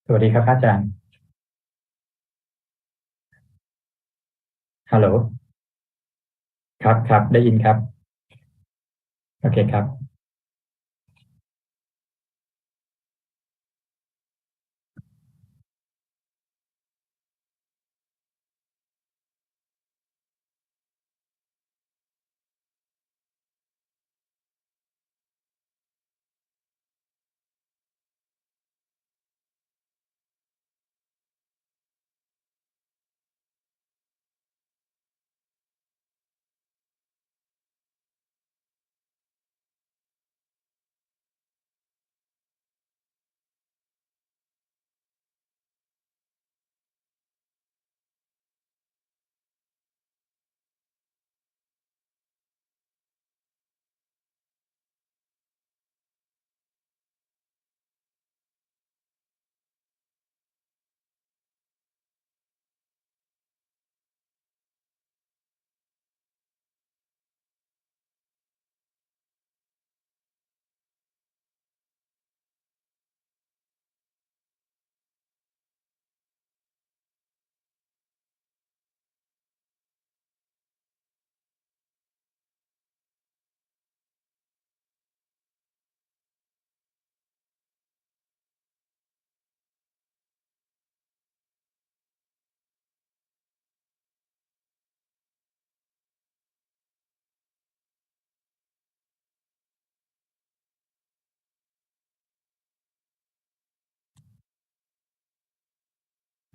สวัสดีครับอาจารย์ฮัลโหลครับได้ยินครับโอเคครับ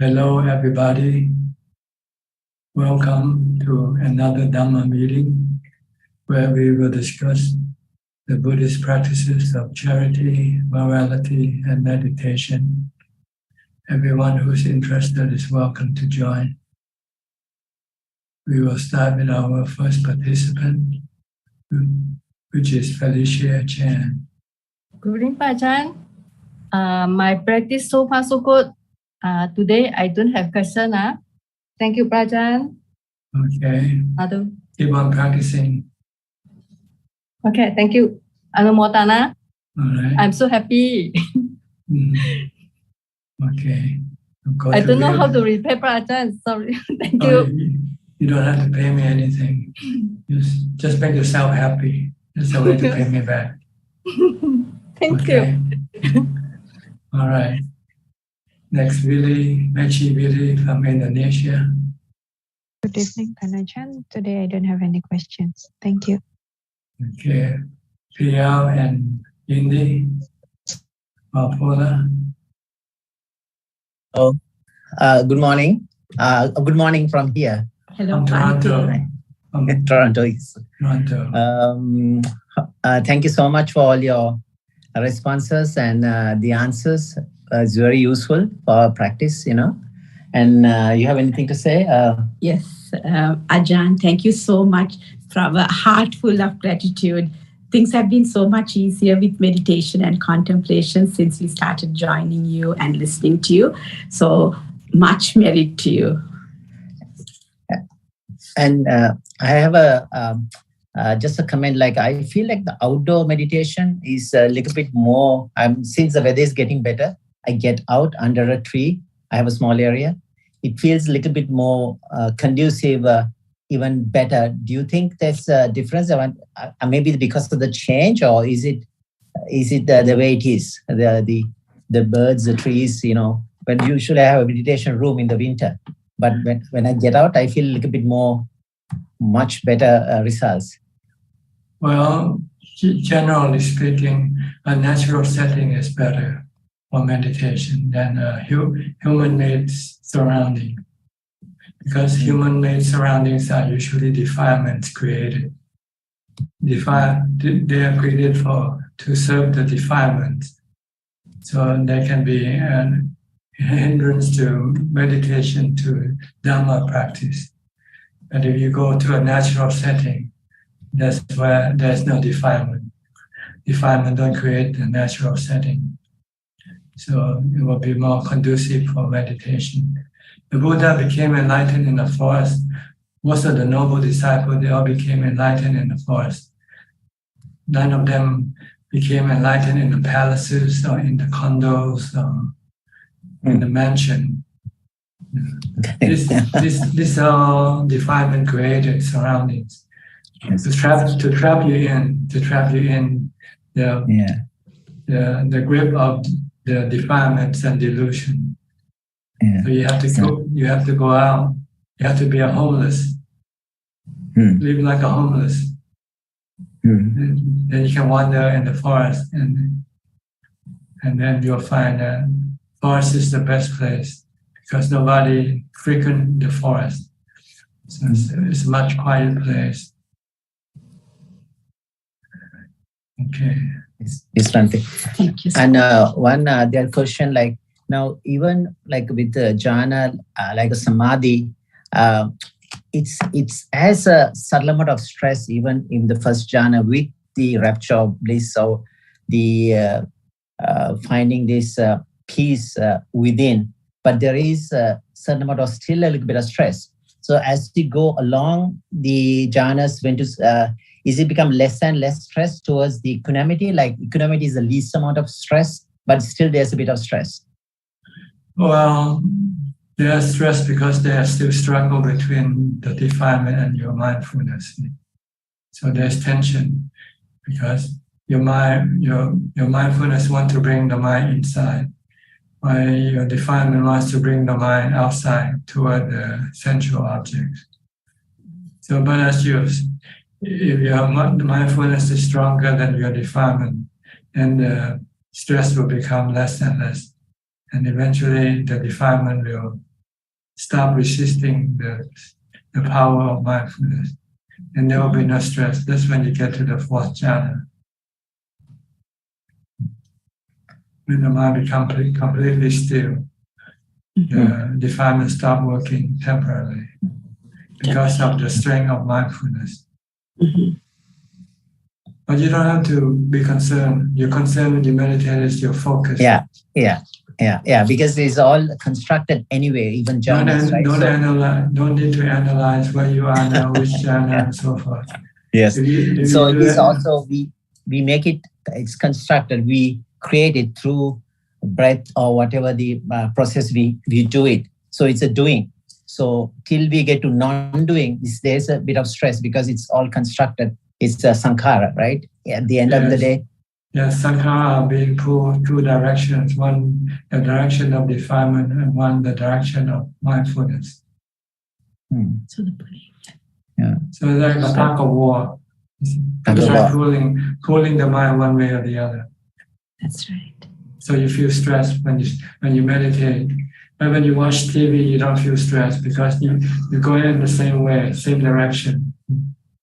Hello, everybody. Welcome to another Dhamma meeting where we will discuss the Buddhist practices of charity, morality, and meditation. Everyone who's interested is welcome to join. We will start with our first participant, which is Felicia Chan. Good evening, Ajaan. My practice so far so good. Today I don't have question. Thank you, Ajaan. Okay. Keep on practicing. Okay, thank you. Anumodana. All right. I'm so happy. Okay. I don't know how to repay, Ajaan. Sorry. Thank you. You don't have to pay me anything. Just make yourself happy. That's the way to pay me back. Thank you. All right. Next, Mechi Willy from Indonesia. Good evening, Ajaan. Today I don't have any questions. Thank you. Okay. Priya and Indy. Paula. Oh, good morning. Good morning from here. Hello, Toronto. Toronto. Yes. Toronto. Thank you so much for all your responses and the answers. It's very useful for our practice, And you have anything to say? Yes, Ajaan, thank you so much from a heart full of gratitude. Things have been so much easier with meditation and contemplation since we started joining you and listening to you. So much merit to you. And I have just a comment. Like I feel like the outdoor meditation is a little bit more. Since the weather is getting better, I get out under a tree. I have a small area. It feels a little bit more conducive, even better. Do you think there's a difference? Maybe because of the change, or is it the way it is? The birds, the trees. When usually I have a meditation room in the winter, but when I get out, I feel a little bit much better results. Well, generally speaking, a natural setting is better for meditation than a human-made surrounding, because human-made surroundings are usually defilements created. They are created to serve the defilements, so they can be an hindrance to meditation, to Dhamma practice. But if you go to a natural setting, that's where there's no defilement. Defilement don't create the natural setting. So it will be more conducive for meditation. The Buddha became enlightened in the forest. Most of the noble disciples, they all became enlightened in the forest. None of them became enlightened in the palaces or in the condos. in the mansion. This all defilement created surroundings to trap you in the grip of the defilements and delusion. So you have to go out. You have to be a homeless. Live like a homeless. Then you can wander in the forest, and then you'll find that forest is the best place because nobody frequent the forest. So it's a much quiet place. Okay. It's something. Thank you. And one other question, like now, even like with jhana, like a samadhi, it's as a subtle amount of stress, even in the first jhana with the rapture of bliss, or the finding this peace within. But there is a certain amount of still a little bit of stress. So as we go along, the jhanas went to is it become less and less stress towards the equanimity? Like equanimity is the least amount of stress, but still there's a bit of stress. Well, they are stressed because they are still struggle between the defilement and your mindfulness. So there's tension because your mindfulness wants to bring the mind inside, while your defilement wants to bring the mind outside toward the sensual objects. So, but as if your mindfulness is stronger than your defilement, then the stress will become less and less. And eventually the defilement will stop resisting the power of mindfulness. And there will be no stress. That's when you get to the fourth jhana. When the mind becomes completely still, the defilement stops working temporarily because of the strength of mindfulness. But you don't have to be concerned. Your concern when you meditate is your focus. Yeah. Because it's all constructed anyway, even jhanas, right? Don't need to analyze where you are now, which jhana, and so forth. Yes. So it is also we make it's constructed. We create it through breath or whatever the process we do it. So it's a doing. So till we get to non-doing, there's a bit of stress because it's all constructed. It's a sankhara, right? At the end of the day. Yes, sankhara being pulled two directions. One, the direction of defilement, and one, the direction of mindfulness. So the pulling. So it's like a tug of war. It's like pulling the mind one way or the other. That's right. So you feel stressed when you meditate. But when you watch TV, you don't feel stressed because you go in the same way, same direction.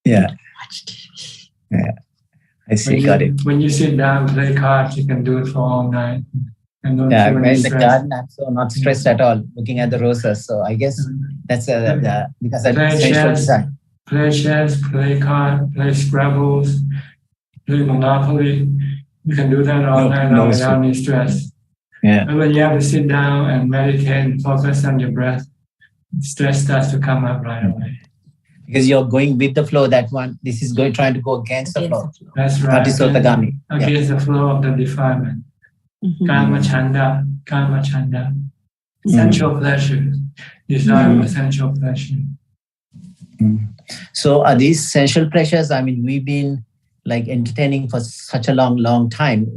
Yeah. Watch TV. Yeah. I see, got it. When you sit down, play cards, you can do it for all night. And don't yeah, feel in the stress. garden, I'm so not stressed at all, looking at the roses. So I guess that's because I play chess, play cards, play Scrabbles, play Monopoly. You can do that all night long without any stress. Yeah. But when you have to sit down and meditate and focus on your breath, stress starts to come up right away. Because you're going with the flow, that one, this is trying to go against the flow. That's right. Patisotagami. Against the flow of the defilement. Kama chanda. Sensual pleasure. Desire for sensual pleasure. So are these sensual pleasures, I mean, we've been like entertaining for such a long time,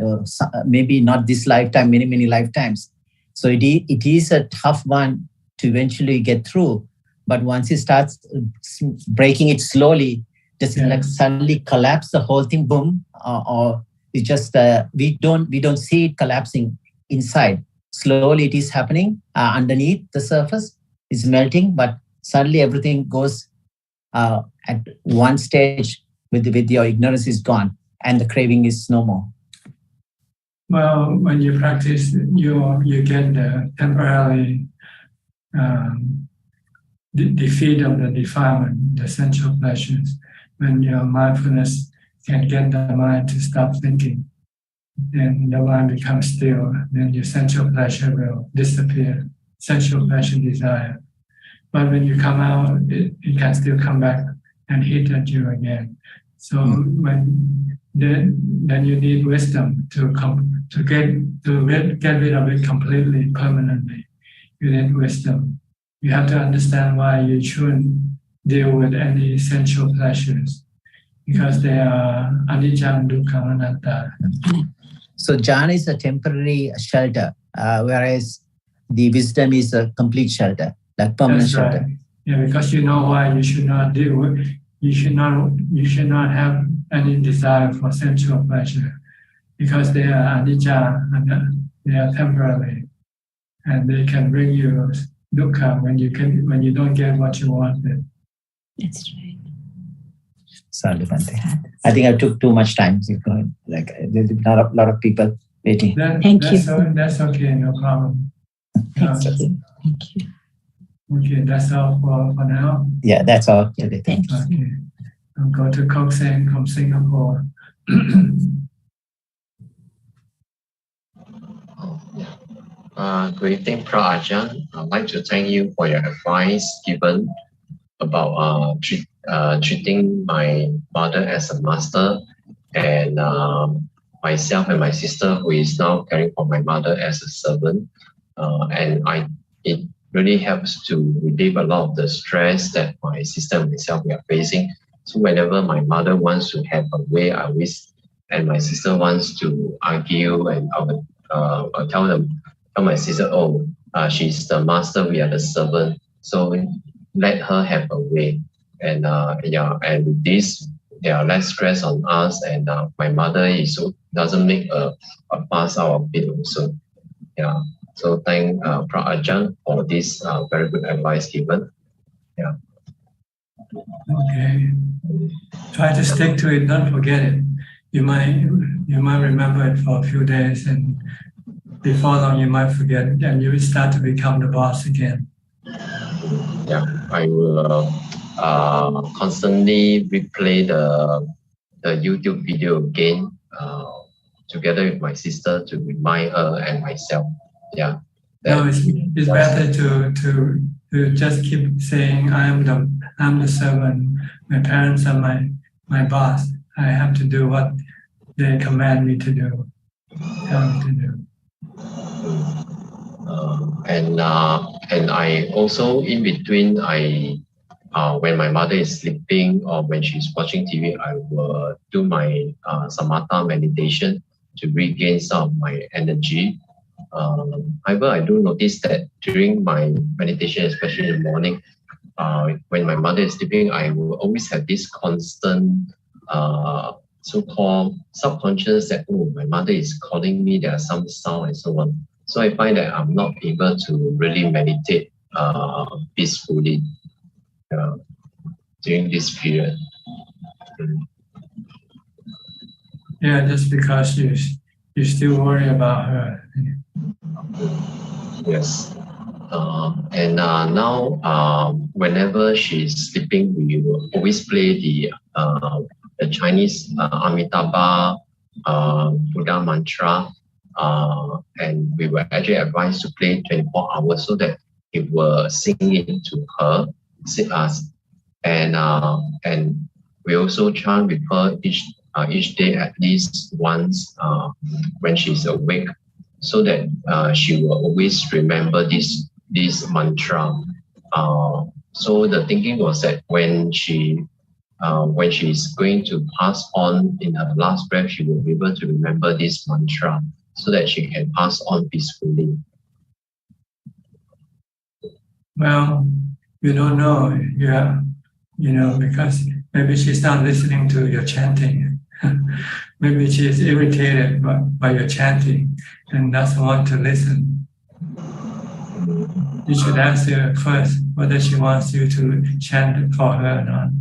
maybe not this lifetime, many lifetimes. So it is a tough one to eventually get through. But once it starts breaking it slowly, just like suddenly collapse the whole thing, boom, or it just, we don't see it collapsing inside. Slowly it is happening underneath the surface, it's melting, but suddenly everything goes at one stage with your ignorance is gone and the craving is no more. Well, when you practice, you get the temporarily defeat of the defilement, the sensual pleasures. When your mindfulness can get the mind to stop thinking, then the mind becomes still, then your sensual pleasure will disappear, sensual pleasure desire. But when you come out, it can still come back and hit at you again. So then you need wisdom to get rid of it completely, permanently. You need wisdom. You have to understand why you shouldn't deal with any sensual pleasures, because they are anicca, dukkha, anatta. So jhana is a temporary shelter, whereas the wisdom is a complete shelter, like permanent shelter. Right. Yeah, because you know why you should not deal with. You should not have any desire for sensual pleasure, because they are anicca and they are temporary, and they can bring you dukkha when you don't get what you wanted. That's right. Sorry, Bhante. I think I took too much time. Like there's a lot of people waiting. Thank you. That's okay, no problem. Thank you. Thank you. Okay, that's all for now. Yeah, that's all. Yeah, Thank you. Okay, I'll go to Coxsang from Singapore. Good evening, Ajaan. I'd like to thank you for your advice given about treating my mother as a master, and myself and my sister who is now caring for my mother as a servant. It really helps to relieve a lot of the stress that my sister and myself we are facing. So whenever my mother wants to have a way, and my sister wants to argue, and I'll tell my sister, she's the master, we are the servant. So let her have a way. And and with this, there are less stress on us, and my mother doesn't make a fuss out of it also. Yeah. So thank Ajaan for this very good advice given. Yeah. Okay. Try to stick to it. Don't forget it. You might remember it for a few days, and before long you might forget, and you will start to become the boss again. Yeah, I will constantly replay the YouTube video again together with my sister to remind her and myself. Yeah. No, it's better to just keep saying I'm the servant. My parents are my boss. I have to do what they command me to do. Tell me to do. And I also in between when my mother is sleeping or when she's watching TV, I will do my samatha meditation to regain some of my energy. However, I do notice that during my meditation, especially in the morning, when my mother is sleeping, I will always have this constant so-called subconscious that, my mother is calling me, there are some sound and so on. So I find that I'm not able to really meditate peacefully during this period. Yeah, just because you still worry about her. Yes. And now, whenever she's sleeping, we will always play the Chinese Amitabha Buddha mantra, and we were actually advised to play 24 hours so that it will sing it to her, and we also chant with her each day at least once when she's awake, so that she will always remember this mantra. So the thinking was that when she's going to pass on in her last breath, she will be able to remember this mantra so that she can pass on peacefully. Well, you don't know. Because maybe she's not listening to your chanting. Maybe she is irritated by your chanting and doesn't want to listen. You should ask her first whether she wants you to chant for her or not.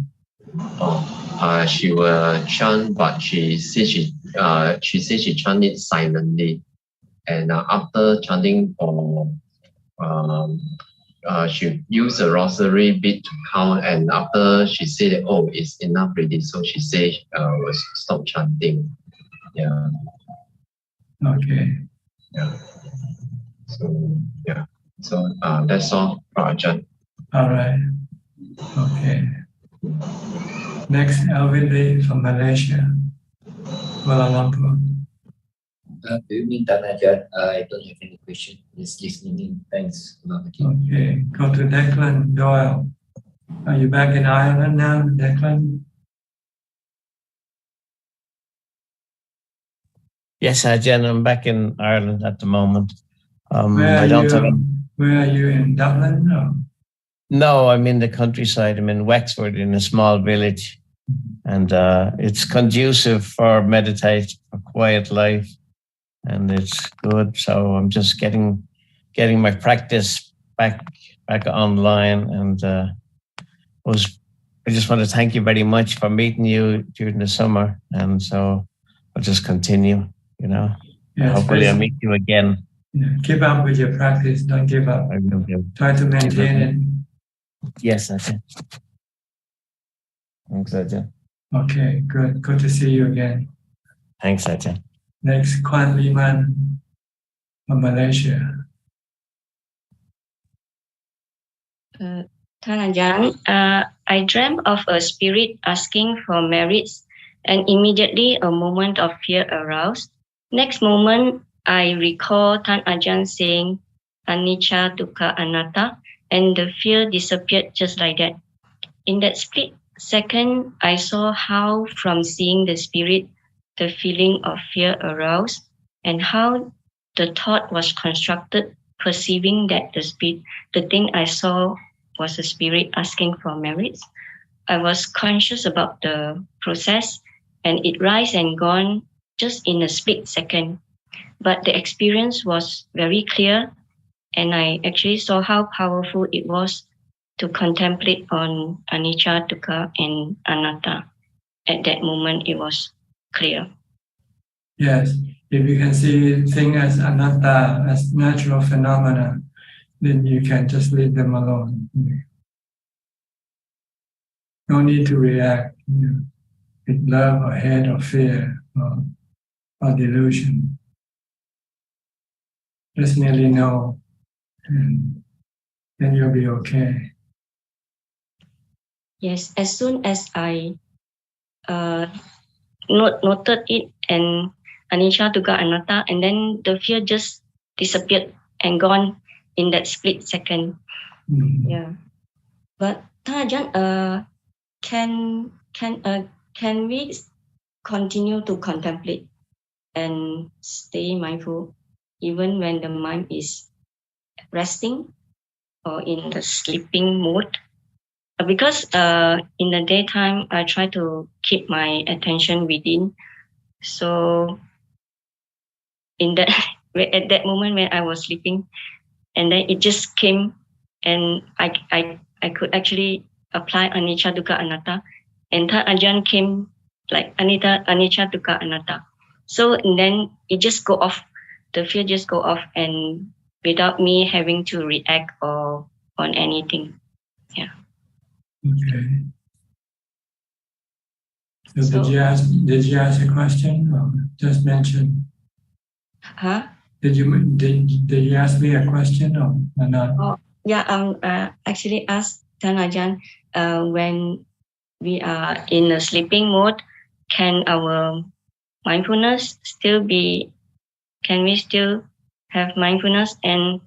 She will chant, but she says she chant it silently, and after chanting for she used a rosary bead to count, and after she said that, it's enough already, so she said will stop chanting. Yeah. Okay. Yeah. So yeah. So that's all, Ajaan. All right. Okay. Next, Elvin Lee from Malaysia, Kuala Lumpur. Good evening, Ajaan. I don't have any question. Just listening in. Thanks a lot. Okay, go to Declan Doyle. Are you back in Ireland now, Declan? Yes, Ajahn, I'm back in Ireland at the moment. Where I don't have. Where are you, in Dublin? No. No, I'm in the countryside. I'm in Wexford, in a small village, and it's conducive for meditate, for quiet life, and it's good. So I'm just getting my practice back online, and I just want to thank you very much for meeting you during the summer, and so I'll just continue. Yes, hopefully I'll meet you again. Yeah, keep up with your practice. Don't give up. I will do. Try to maintain it. Yes, Ajahn. Thanks, Ajahn. Okay, good. Good to see you again. Thanks, Ajahn. Next, Kwan Liman from Malaysia. Ajahn, I dreamt of a spirit asking for merits, and immediately a moment of fear arose. Next moment, I recall Ajahn saying anicca, dukkha, anatta, and the fear disappeared just like that. In that split second, I saw how from seeing the spirit, the feeling of fear arose, and how the thought was constructed, perceiving that the thing I saw was a spirit asking for merits. I was conscious about the process, and it rise and gone just in a split second. But the experience was very clear, and I actually saw how powerful it was to contemplate on anicca, dukkha, and anatta. At that moment, it was clear. Yes, if you can see things as anatta, as natural phenomena, then you can just leave them alone. No need to react with love or hate or fear or delusion. Just merely know, and then you'll be okay. Yes, as soon as I noted it and anicca, dukkha, anatta, and then the fear just disappeared and gone in that split second. Mm-hmm. Yeah, but Ajahn, can we continue to contemplate and stay mindful even when the mind is resting or in the sleeping mode? Because in the daytime, I try to keep my attention within. So in that at that moment when I was sleeping, and then it just came, and I could actually apply anicca, dukkha, anatta, and Ajahn came like anicca, dukkha, anatta. So and then it just go off, the fear just go off, and without me having to react or on anything. Yeah. Okay. So did you ask a question or just mention? Huh? Did you ask me a question or not? Oh, yeah. Actually asked Ajahn, when we are in a sleeping mode, can our mindfulness still be? Can we still have mindfulness and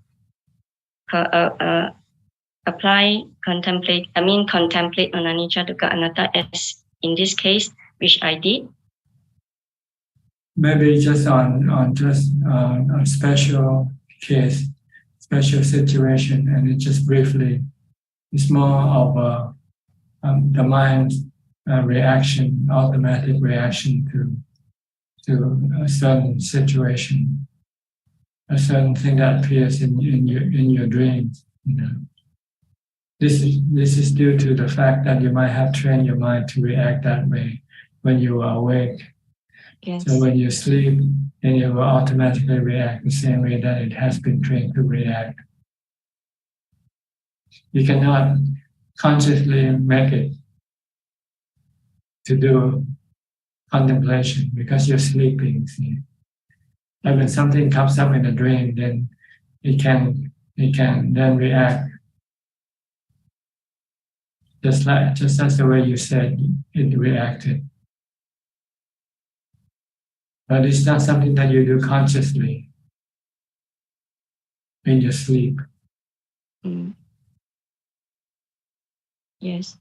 apply contemplate on anicca, dukkha, anatta as in this case, which I did? Maybe just on a special case, special situation, and it just briefly. It's more of the mind's reaction, automatic reaction to a certain situation, a certain thing that appears in your dreams. This is due to the fact that you might have trained your mind to react that way when you are awake. Yes. So when you sleep, then you will automatically react the same way that it has been trained to react. You cannot consciously make it to do contemplation because you're sleeping. See? And when something comes up in a dream, then it can then react. Just as the way you said it reacted. But it's not something that you do consciously in your sleep. Yes,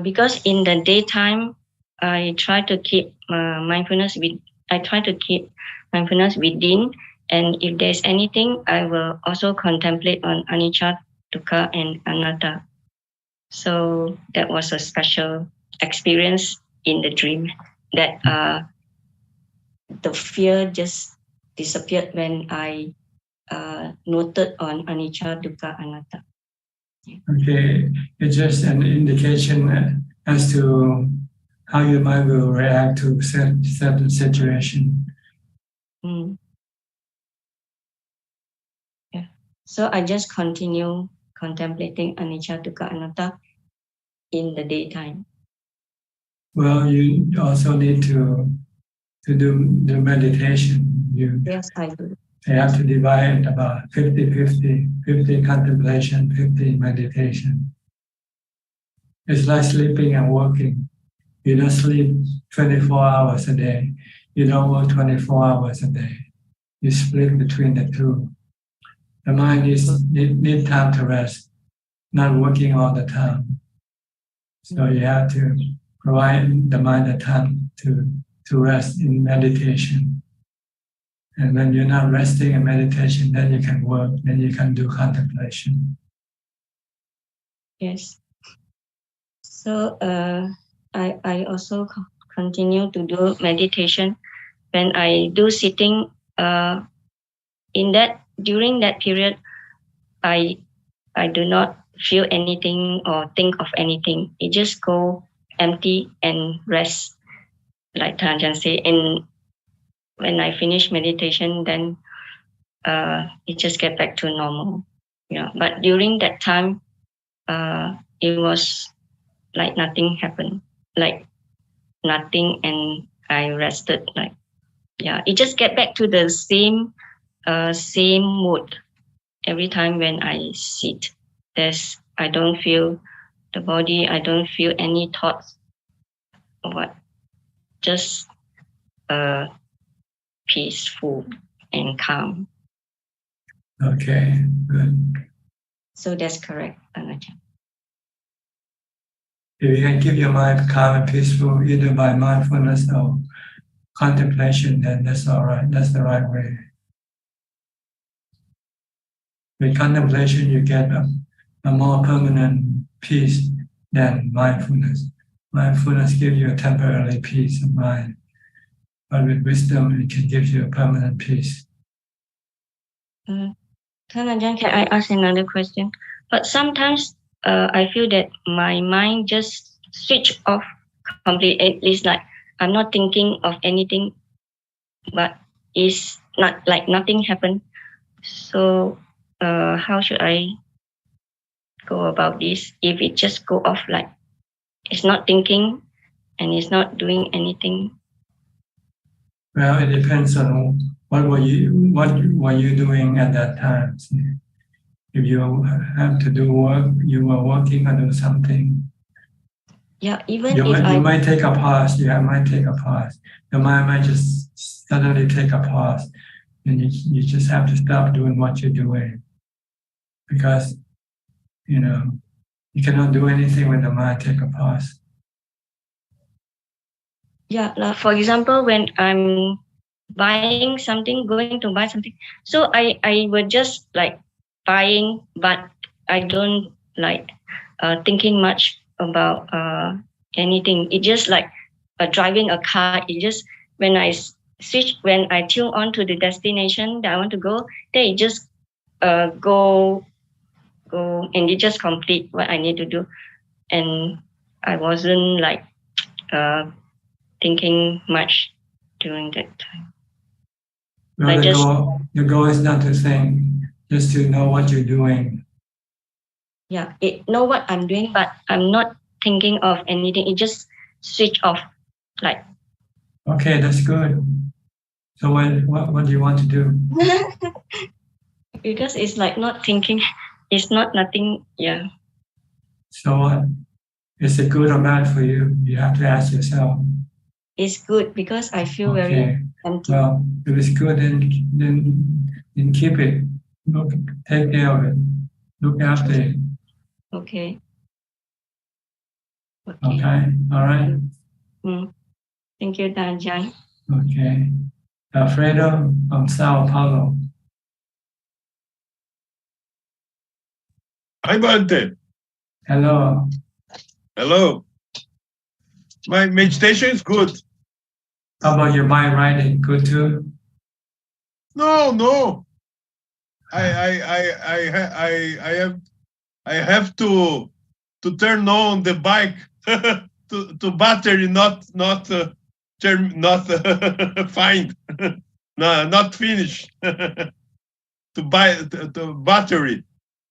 because in the daytime, I try to keep mindfulness within, and if there's anything, I will also contemplate on anicca, dukkha, and anatta. So that was a special experience in the dream that the fear just disappeared when I noted on anicca, dukkha, anatta. Okay, it's just an indication as to how your mind will react to certain situation. Yeah. So I just continue contemplating anicca, dukkha, anatta in the daytime. Well, you also need to do the meditation. Yes, I do. You have to divide about 50-50, 50 contemplation, 50 meditation. It's like sleeping and working. You don't sleep 24 hours a day. You don't work 24 hours a day. You split between the two. The mind need time to rest, not working all the time. So you have to provide the mind the time to rest in meditation. And when you're not resting in meditation, then you can work, then you can do contemplation. Yes. So I also continue to do meditation. When I do sitting, during that period, I do not feel anything or think of anything. It just go empty and rest, like Ajaan say. And when I finish meditation, then it just get back to normal. Yeah. But during that time, it was like nothing happened, like nothing, and I rested. Like, yeah, it just get back to the same mood every time when I sit. I don't feel the body. I don't feel any thoughts or what. Just peaceful and calm. Okay, good. So that's correct, Ajaan. If you can keep your mind calm and peaceful, either by mindfulness or contemplation, then that's all right. That's the right way. With contemplation, you get a more permanent peace than mindfulness. Mindfulness gives you a temporary peace of mind, but with wisdom, it can give you a permanent peace. Ajaan, can I ask another question? But sometimes I feel that my mind just switch off completely. At least like I'm not thinking of anything, but it's not like nothing happened. So how should I go about this? If it just go off, like it's not thinking and it's not doing anything. Well, it depends on what were you doing at that time. If you have to do work, you were working or do something. Yeah, even you if you might take a pause. You might take a pause. Your mind might just suddenly take a pause, and you just have to stop doing what you're doing, because you cannot do anything when the mind take a pause. Yeah, like for example, when I'm buying something, going to buy something, so I would just like buying, but I don't like thinking much about anything. It just like driving a car. It just when I tune on to the destination that I want to go, then it just go and it just complete what I need to do, and I wasn't like thinking much during that time. Well, the goal is not to think, just to know what you're doing. Yeah, know what I'm doing, but I'm not thinking of anything. It just switch off, like. Okay, that's good. So what do you want to do? Because it's like not thinking, it's not nothing. Yeah. So what? Is it good or bad for you? You have to ask yourself. It's good because I feel okay. Thank you. Well, if it's good, then keep it. Take care of it. Look after it. Okay. Okay. All right. Thank you, Ajahn. Okay. Alfredo from Sao Paulo. Hi, Bante. Hello. Hello. My meditation is good. How about your bike riding? Good too? No. I have to turn on the bike to battery, not find, no, not finish. to battery,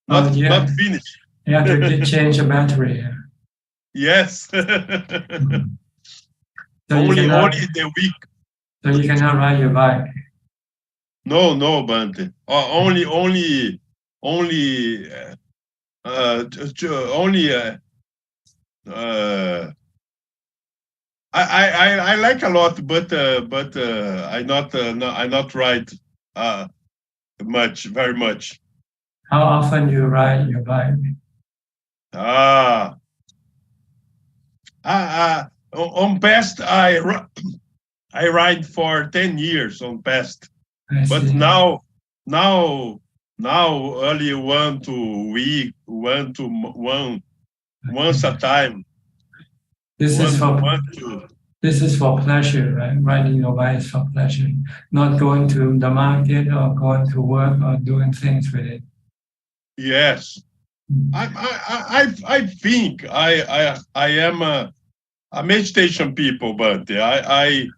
not finish. You have to change the battery. Yes. So only the week. So you cannot ride your bike. No, Bante. Only. I like a lot, but I not ride very much. How often you ride your bike? On past I ride for 10 years on past, but now only once a time. This is for pleasure, right? Riding your bike is for pleasure, not going to the market or going to work or doing things with it. Yes, I think I am a meditation people, but I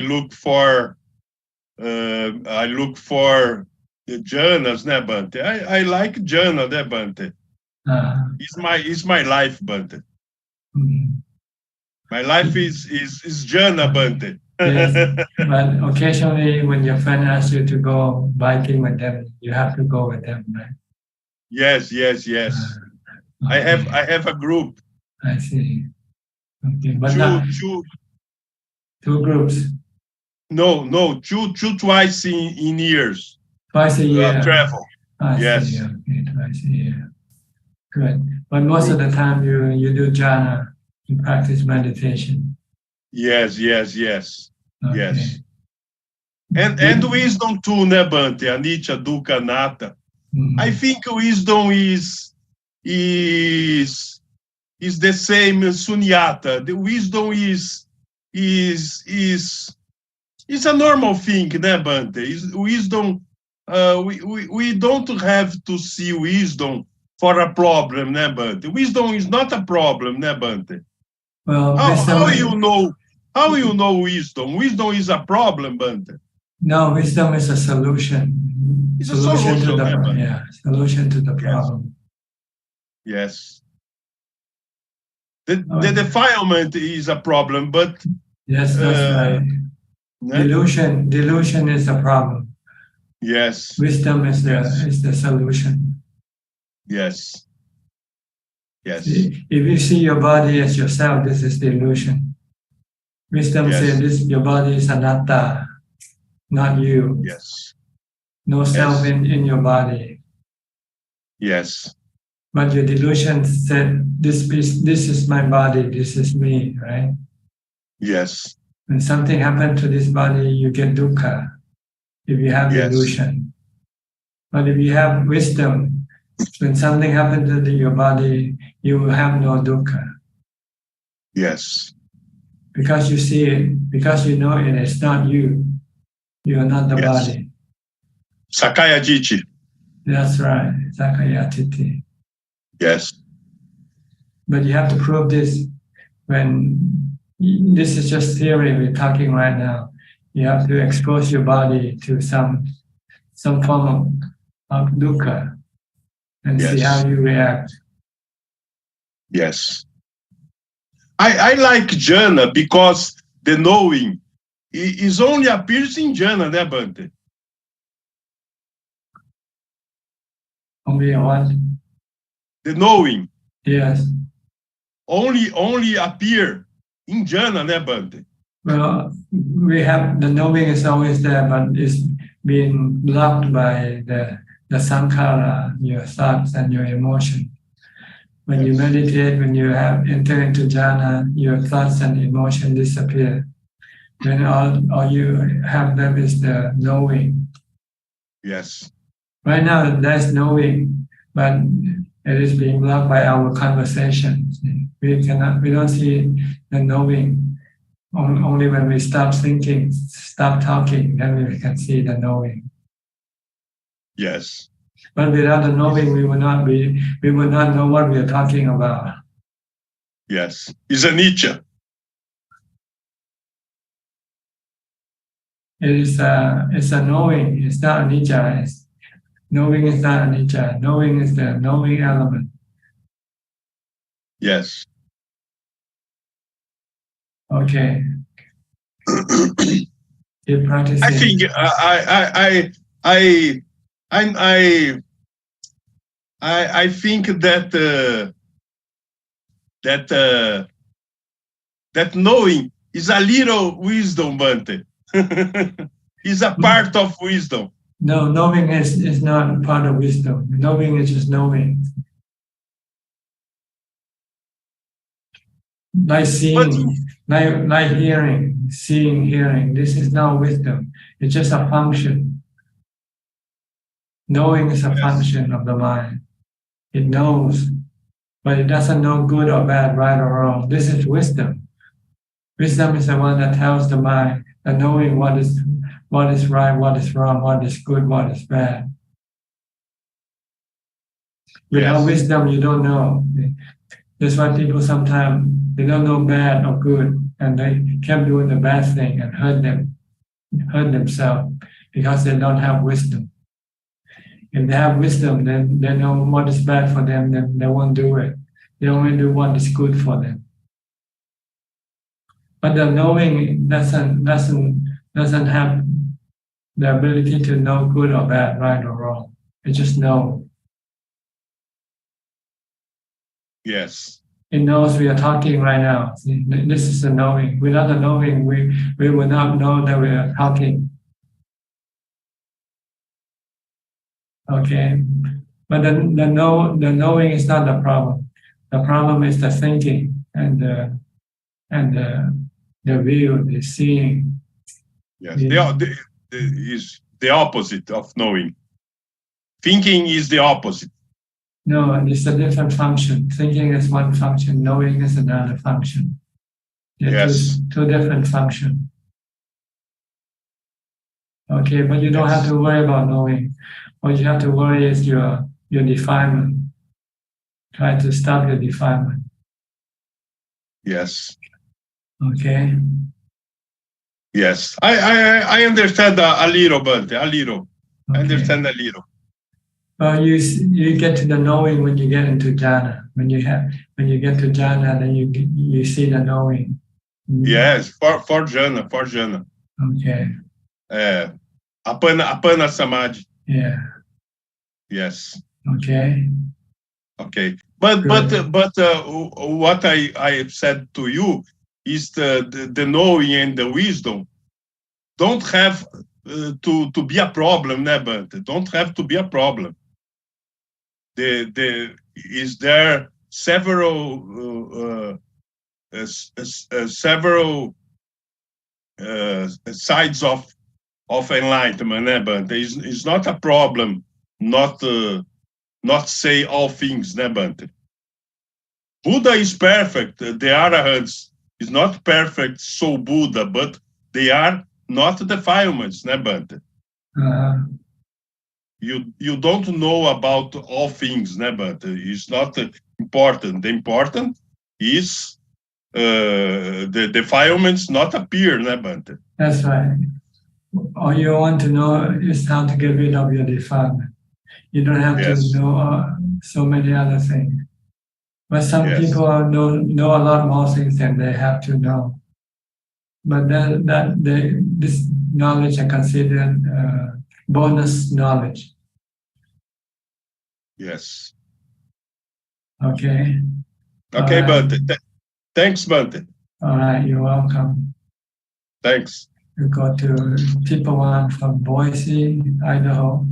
look for the journals, né, Bante? I like journal, né, Bante? It's my life, Bante. My life is journal, Bante. Yes, but occasionally when your friend asks you to go biking with them, you have to go with them, right? Yes. Okay. I have a group. I see. Okay, but two groups. No, two twice in years. Twice a year. Travel. Yes. See, okay, twice a year. Good. But most of the time you do jhana, you practice meditation. Yes. Okay. Yes. And wisdom too, né, Bante? Anicca, Dukkha, Anatta. I think wisdom is the same sunyata. The wisdom is a normal thing, né, Bante? Wisdom. We don't have to see wisdom for a problem, né, Bante? Wisdom is not a problem, né, Bante? Well, how you know wisdom? Wisdom is a problem, Bante? No, wisdom is a solution. It's a solution to the solution to the problem. Yes. The defilement is a problem, but yes, that's right. Delusion is a problem. Yes. Wisdom is the solution. Yes. If you see your body as yourself, this is delusion. Wisdom says your body is anatta, not you. Yes. No self in your body. Yes. But your delusion said, this is my body, this is me, right? Yes. When something happens to this body, you get dukkha if you have delusion. But if you have wisdom, when something happens to your body, you will have no dukkha. Yes. Because you see it, because you know it is not you. You are not the body. Sakaya Ditti. That's right, Sakaya Ditti. Yes. But you have to prove this when this is just theory we're talking right now. You have to expose your body to some form of dukkha and see how you react. Yes. I like jhana because the knowing is only appears in jhana, né, Bante? Only what? The knowing. Yes. Only appear in jhana, né, Bante? Well, we have the knowing is always there, but it's being blocked by the sankhara, your thoughts and your emotion. When you meditate, when you have enter into jhana, your thoughts and emotion disappear. Then all you have left is the knowing. Yes. Right now, there's knowing, but it is being blocked by our conversation. We don't see the knowing. Only when we stop thinking, stop talking, then we can see the knowing. Yes. But without the knowing, we would not know what we are talking about. Yes. It's a Nietzsche. It's a knowing. It's not anicca. Knowing is not anicca. Knowing is the knowing element. Yes. Okay. Keep practicing. I think I think that knowing is a little wisdom, Bante. Is a part of wisdom. No, knowing is not part of wisdom. Knowing is just knowing. Like seeing, like hearing, seeing, hearing. This is not wisdom. It's just a function. Knowing is a function of the mind. It knows, but it doesn't know good or bad, right or wrong. This is wisdom. Wisdom is the one that tells the mind that knowing what is right, what is wrong, what is good, what is bad. Without wisdom, you don't know. That's why people sometimes they don't know bad or good, and they keep doing the bad thing and hurt themselves because they don't have wisdom. If they have wisdom, then they know what is bad for them, then they won't do it. They only do what is good for them. But the knowing doesn't have the ability to know good or bad, right or wrong. It just knows. Yes. It knows we are talking right now. This is the knowing. Without the knowing, we will not know that we are talking. Okay, but the knowing is not the problem. The problem is the thinking and the view, the seeing. Yes, is the opposite of knowing. Thinking is the opposite. No, it's a different function. Thinking is one function. Knowing is another function. Yes. Two different functions. Okay, but you don't have to worry about knowing. What you have to worry is your defilement. Try to stop your defilement. Yes. Okay. Yes, I understand a little, but a little. Okay. I understand a little. Well, you get to the knowing when you get into jhana. When you get to jhana, then you see the knowing. Yes, for jhana. Okay. Apana samadhi. Yeah. Yes. Okay. Okay. But what I said to you is the knowing and the wisdom don't have to be a problem, né, Bante? Don't have to be a problem. Is there several sides of enlightenment, né, Bante? It's not a problem not say all things, né, Bante? Buddha is perfect. The arahants is not perfect, so Buddha, but they are not defilements, né, Bante? You don't know about all things, né, Bante? It's not important. The important is the defilements not appear, né, Bante? That's right. All you want to know is how to get rid of your defilement. You don't have to know so many other things. But some people know a lot more things than they have to know. But this knowledge are considered bonus knowledge. Yes. Okay. Okay, Bante. Thanks, Bante. All right, you're welcome. Thanks. We go to Tipawan from Boise, Idaho.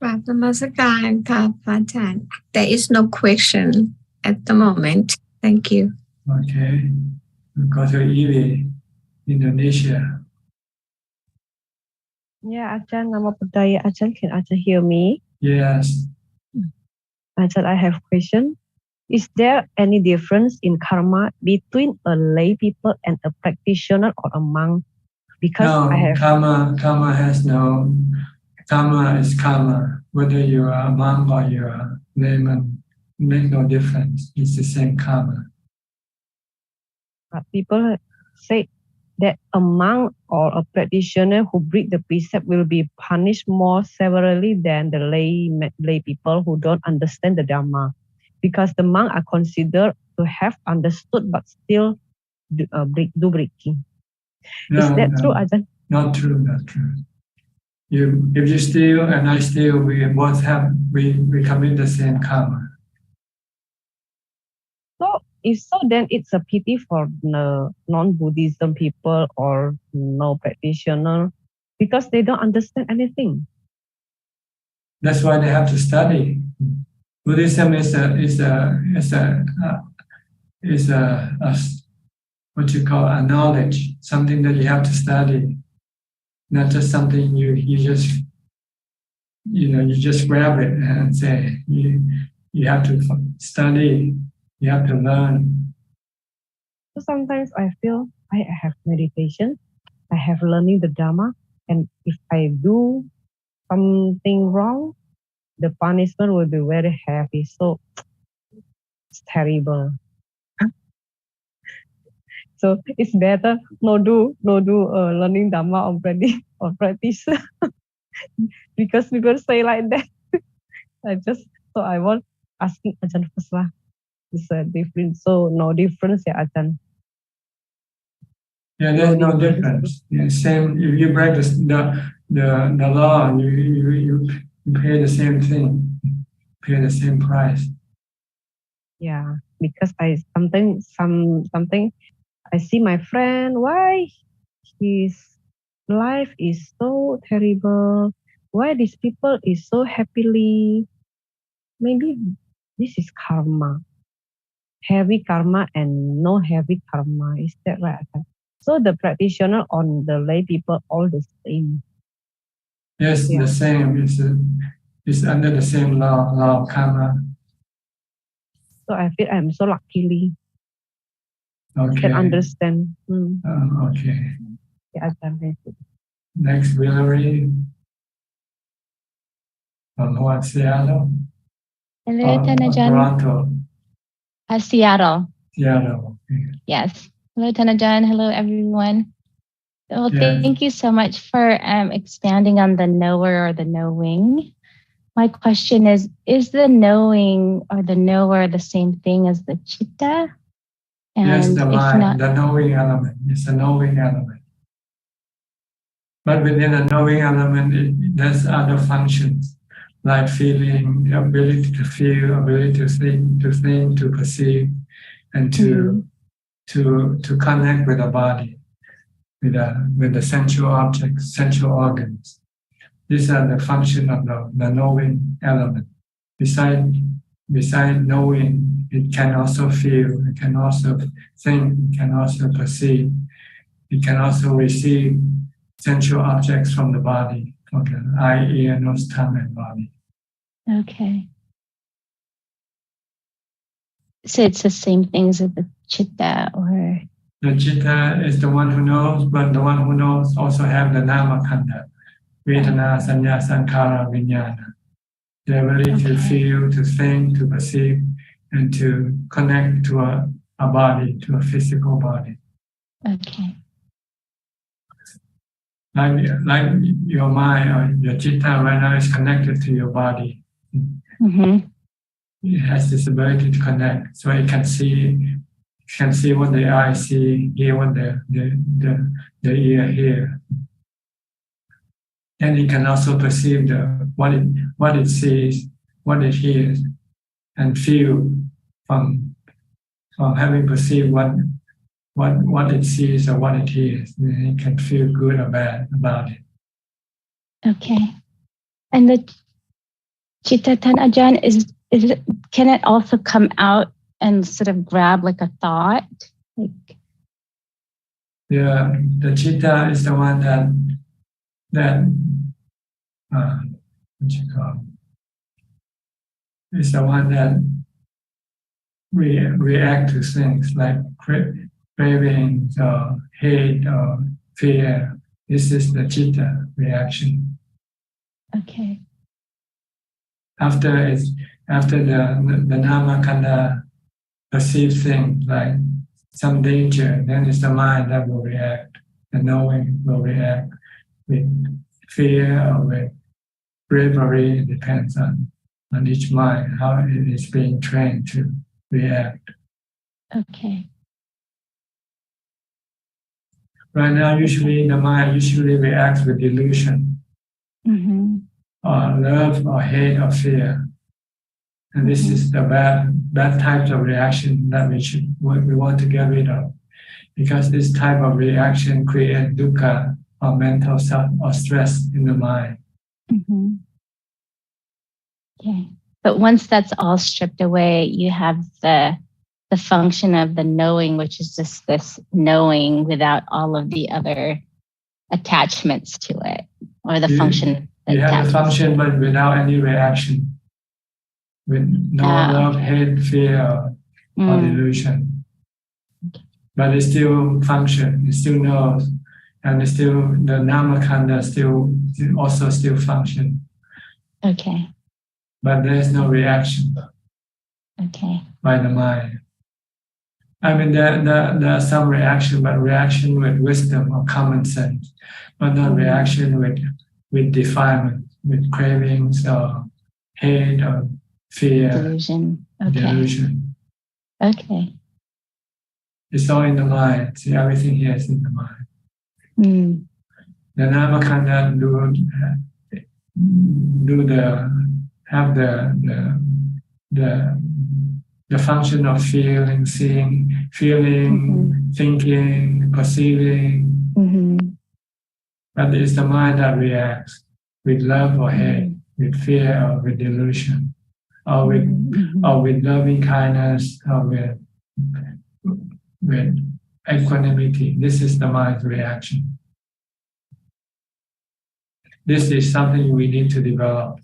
กราบนมัสการค่ะพระอาจารย์ There is no question at the moment. Thank you. Okay. We go to Iwi, Indonesia. Yeah, Ajahn, Namo Buddhaya. Ajahn, can Ajahn hear me? Yes. Ajahn, I have a question. Is there any difference in karma between a lay people and a practitioner or a monk? Because no, I have karma has no. Karma is karma. Whether you are a monk or you are a layman, make no difference. It's the same karma. But people say that a monk or a practitioner who break the precept will be punished more severely than the lay people who don't understand the Dhamma, because the monks are considered to have understood but still do breaking. No, Is that true, Ajahn? Not true. Not true. If you steal and I steal, we both we commit the same karma. So if so, then it's a pity for the non-Buddhism people or no practitioner, because they don't understand anything. That's why they have to study. Buddhism is a what you call a knowledge, something that you have to study, not just something you just grab it and say. You have to study. You have to learn. So sometimes I feel I have meditation, I have learning the Dhamma, and if I do something wrong, the punishment will be very heavy. So it's terrible. So it's better no do learning Dhamma or practice because people say like that. I want asking Ajahn first lah. It's a difference. So no difference, yeah, Ajahn. Yeah, there's no difference. Yeah, same. If you break the law, you pay the same thing, pay the same price. Yeah, because something I see my friend, why his life is so terrible, why these people is so happily. Maybe this is karma, heavy karma and no heavy karma. Is that right? So the practitioner on the lay people all the same. Yes, yeah. The same. It's under the same law of karma. So I feel I'm so luckily. Okay. Can understand. Okay. Yeah, next, Valerie from Seattle. Hello, Tanajan. Toronto. Seattle. Seattle. Okay. Yes. Hello, Tanajan. Hello, everyone. Well, yes. Thank you so much for expanding on the knower or the knowing. My question is the knowing or the knower the same thing as the chitta? And yes, the mind, not, the knowing element. It's a knowing element. But within a knowing element, there's other functions like feeling, the ability to feel, ability to think, to perceive, and to connect with the body, with the sensual objects, sensual organs. These are the function of the knowing element. Besides knowing, it can also feel, it can also think, it can also perceive, it can also receive sensual objects from the body, from the eye, ear, nose, tongue, and body. Okay. So it's the same things as the chitta, or? The chitta is the one who knows, but the one who knows also have the nama khandha, vedana, sanya, sankhara, vijnana. The ability to feel, to think, to perceive, and to connect to a body, to a physical body. Okay. Like your mind or your chitta right now is connected to your body. Mm-hmm. It has this ability to connect, so it can see what the eye see, hear what the ear hear, and it can also perceive what it sees, what it hears, and feel from having perceived what it sees or what it hears. It can feel good or bad about it. Okay. And the Chitta Tan Ajahn, can it also come out and sort of grab like a thought? Like, the chitta is the one that what you call is the one that react to things like cravings or hate or fear. This is the chitta reaction. okay. After the nama khanda perceives things like some danger, then it's the mind that will react. The knowing will react with fear or with bravery. It depends on each mind, how it is being trained to react. Okay. Right now, usually the mind reacts with delusion, or love, or hate, or fear. And this is the bad types of reaction that we want to get rid of, because this type of reaction creates dukkha or mental or stress in the mind. Okay. But once that's all stripped away, you have the function of the knowing, which is just this knowing without all of the other attachments to it, or the function. You have the function, but without any reaction, with no love, hate, fear, or delusion. But it still functions. It still knows, and it's still the namakanda still function. Okay. But there is no reaction. Okay. By the mind. I mean, there are some reaction, but reaction with wisdom or common sense, but not reaction with defilement, with cravings or hate or fear. Delusion. Okay. Delusion. Okay. It's all in the mind. See, everything here is in the mind. The namakanda have the function of feeling, seeing, thinking, perceiving. But it's the mind that reacts with love or hate, with fear or with delusion, or with loving kindness, or with equanimity. This is the mind's reaction. This is something we need to develop.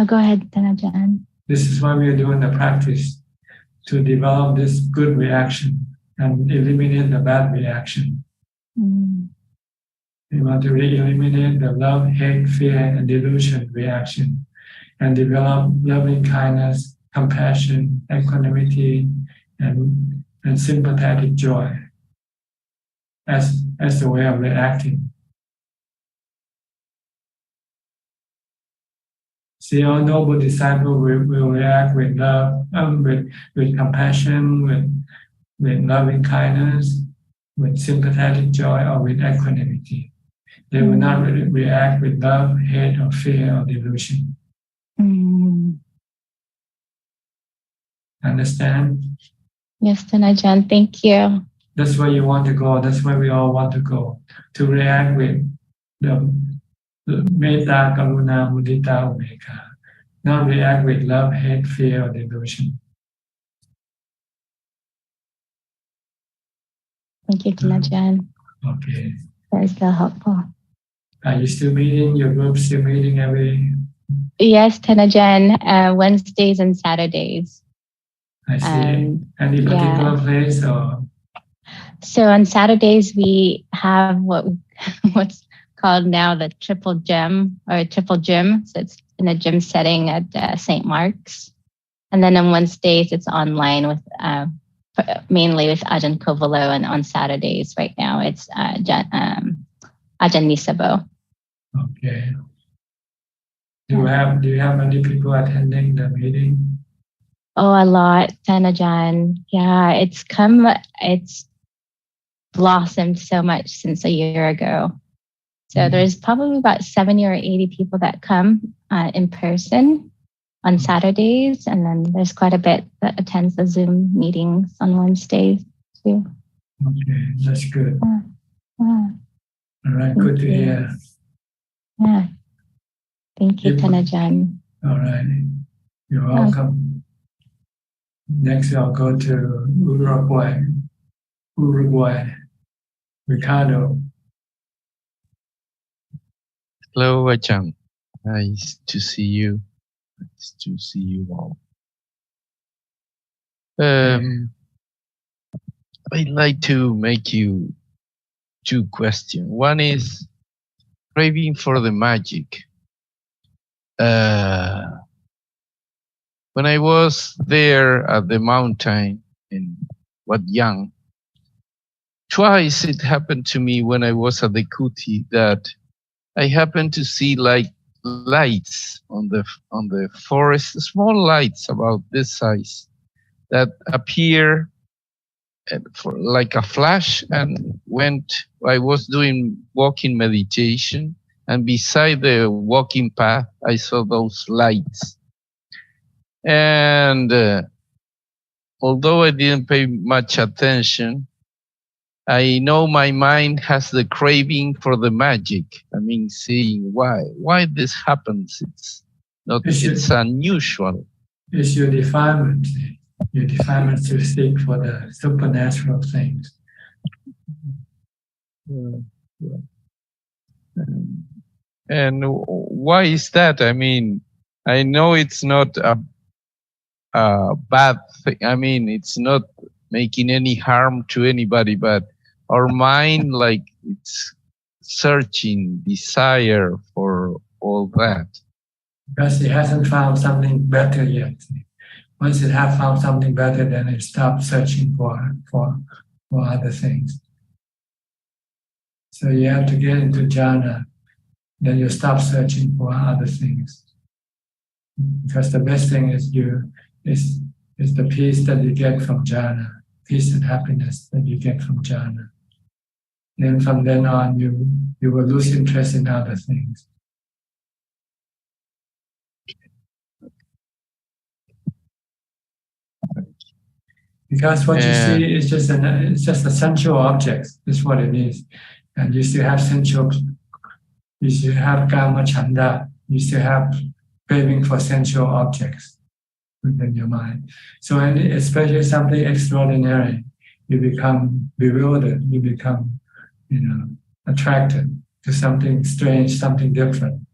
Go ahead, Ajahn. This is why we are doing the practice, to develop this good reaction and eliminate the bad reaction. We want to eliminate the love, hate, fear, and delusion reaction, and develop loving kindness, compassion, equanimity, and sympathetic joy as the way of reacting. See, our noble disciple will react with love, with compassion, with loving kindness, with sympathetic joy, or with equanimity. They will not react with love, hate, or fear, or delusion. Understand? Yes, Ajahn, thank you. That's where you want to go. That's where we all want to go. To react with the metta, karuna, mudita, ubeka. Not react with love, hate, fear, or delusion. Thank you, Ajahn. Okay. That is so helpful. Are you still meeting? Your group still meeting every? Yes, Ajahn, Wednesdays and Saturdays. I see. Any particular place or? So on Saturdays we have what's called now the triple gym. So it's in a gym setting at St. Mark's, and then on Wednesdays it's online with mainly with Ajahn Kovalo, and on Saturdays right now it's Ajahn Nisabo. Okay. Do you have many people attending the meeting? Oh, a lot, Ajahn. Yeah, it's blossomed so much since a year ago. So there's probably about 70 or 80 people that come in person on Saturdays, and then there's quite a bit that attends the Zoom meetings on Wednesdays too. Okay, that's good. Yeah. All right, good to hear. Yeah. Thank you, Tanajan. All right, you're welcome. Next, I'll go to Uruguay. Ricardo. Hello, Ajaan. Nice to see you. Nice to see you all. I'd like to make you two questions. One is craving for the magic. When I was there at the mountain in Wat Yang, twice it happened to me when I was at the Kuti that I happened to see like lights on the forest, small lights about this size that appear for like a flash and I was doing walking meditation, and beside the walking path I saw those lights. And although I didn't pay much attention, I know my mind has the craving for the magic. I mean, seeing why this happens. It's unusual. It's your defilement. Your defilement to seek for the supernatural things. And why is that? I mean, I know it's not a bad thing. I mean, it's not making any harm to anybody, but our mind, like, it's searching, desire for all that. Because it hasn't found something better yet. Once it has found something better, then it stops searching for other things. So you have to get into jhana, then you stop searching for other things. Because the best thing is the peace that you get from jhana, peace and happiness that you get from jhana. Then from then on, you will lose interest in other things. Because what you see is just a sensual object. That's what it is. And you still have you still have kama chanda. You still have craving for sensual objects within your mind. So, and especially something extraordinary, you become bewildered. You become, attracted to something strange, something different.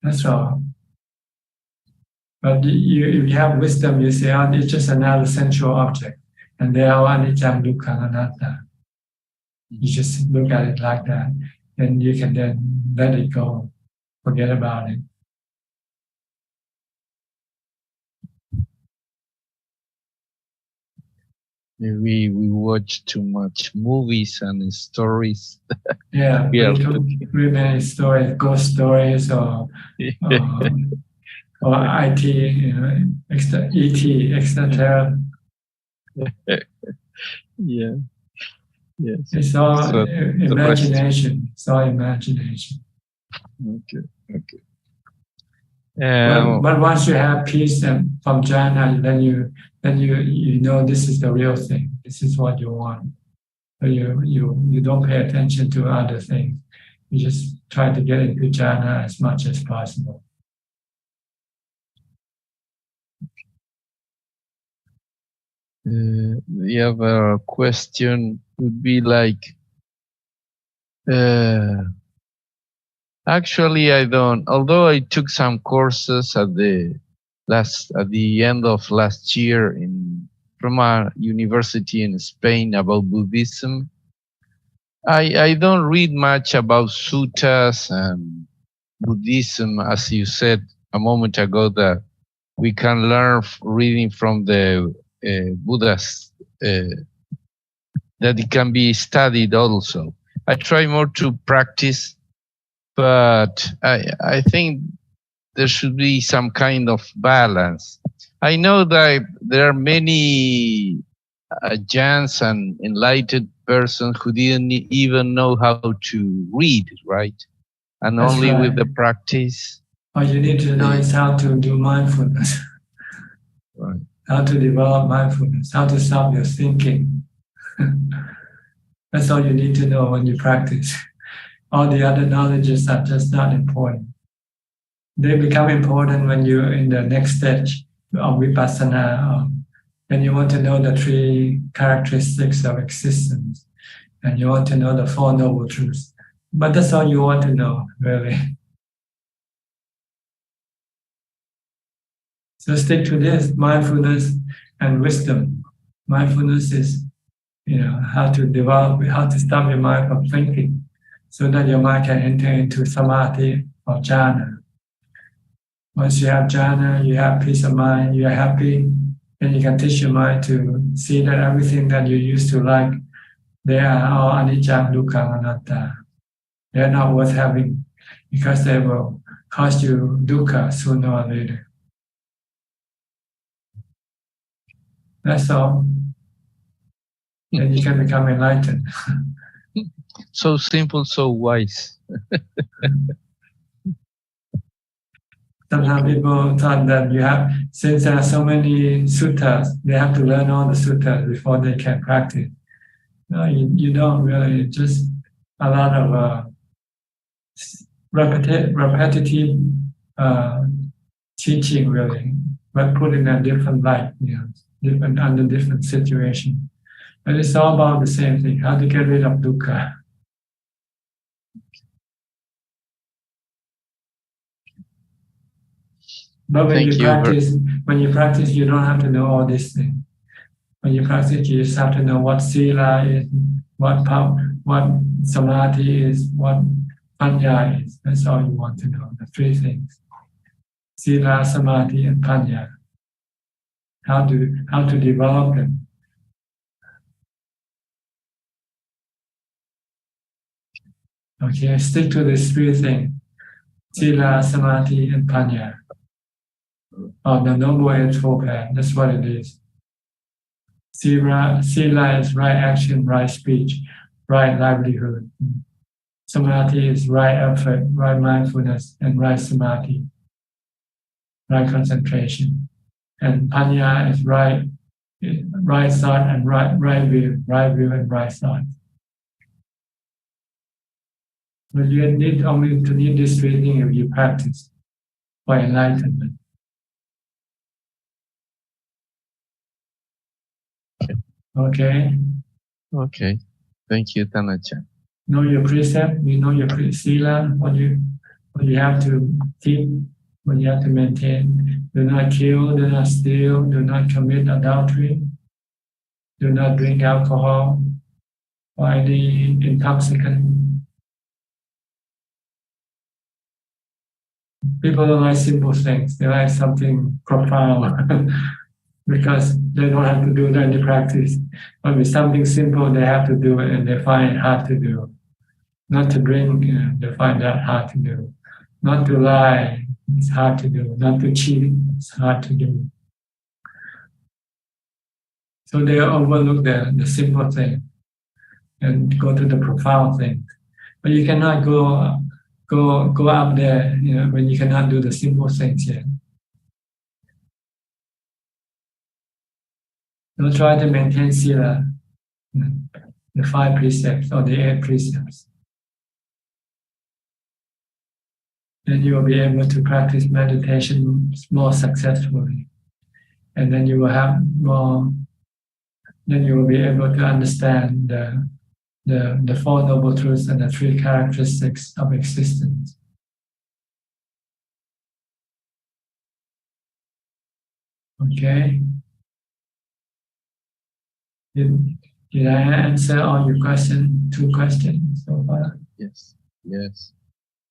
That's all. But if you have wisdom, you say, oh, it's just another sensual object. And they are anicca, dukkha, anatta. You just look at it like that. And you can then let it go. Forget about it. We watch too much movies and stories. Yeah, we many stories, ghost stories or IT, ET, extraterrestrial. Yeah. Yes. It's all imagination. It's all imagination. Okay. But once you have peace and from jhana, then you know this is the real thing. This is what you want. So you don't pay attention to other things. You just try to get into jhana as much as possible. The other question would be like, actually I don't, although I took some courses at the end of last year from a university in Spain about Buddhism, I don't read much about suttas and Buddhism, as you said a moment ago, that we can learn reading from the Buddhas, that it can be studied also. I try more to practice, but I think there should be some kind of balance. I know that there are many Ajaans and enlightened persons who didn't even know how to read, right? And That's only right. with the practice. All you need to know is how to do mindfulness, Right. how to develop mindfulness, how to stop your thinking. That's all you need to know when you practice. All the other knowledges are just not important. They become important when you're in the next stage of vipassana, when you want to know the three characteristics of existence, and you want to know the Four Noble Truths. But that's all you want to know, really. So stick to this, mindfulness and wisdom. Mindfulness is, how to develop, how to stop your mind from thinking, so that your mind can enter into samadhi or jhana. Once you have jhana, you have peace of mind, you are happy, then you can teach your mind to see that everything that you used to like, they are all anicca, dukkha, anatta. They are not worth having because they will cause you dukkha sooner or later. That's all. Then you can become enlightened. So simple, so wise. Sometimes people thought that since there are so many suttas, they have to learn all the suttas before they can practice. No, you don't really. Just a lot of repetitive teaching, really, but put in a different light, different under different situation. But it's all about the same thing: how to get rid of dukkha. But when you practice, you don't have to know all these things. When you practice, you just have to know what sila is, what samadhi is, what panya is. That's all you want to know, the three things. Sila, samadhi, and panya. How to develop them. Okay, stick to these three things. Sila, samadhi, and panya. Oh, the Noble Eightfold Path, that's what it is. Sila is right action, right speech, right livelihood. Samadhi is right effort, right mindfulness, and right samadhi, right concentration. And panya is right thought and right view and right thought. But you need only to need this three things if you practice for enlightenment. Okay. Okay. Thank you, Tanacha. Know your precept. You know your sila. What you have to keep. What you have to maintain. Do not kill. Do not steal. Do not commit adultery. Do not drink alcohol or any intoxicant. People don't like simple things. They like something profound because they don't have to do it in the practice. But with something simple, they have to do it, and they find it hard to do. Not to drink, they find that hard to do. Not to lie, it's hard to do. Not to cheat, it's hard to do. So they overlook the simple thing and go to the profound thing. But you cannot go up there, when you cannot do the simple things yet. Don't try to maintain sila, the 5 precepts or the 8 precepts. Then you will be able to practice meditation more successfully. And then you will have more, then you will be able to understand the Four Noble Truths and the 3 characteristics of existence. Okay? Did I answer all your questions? 2 questions so far? Yes. Yes.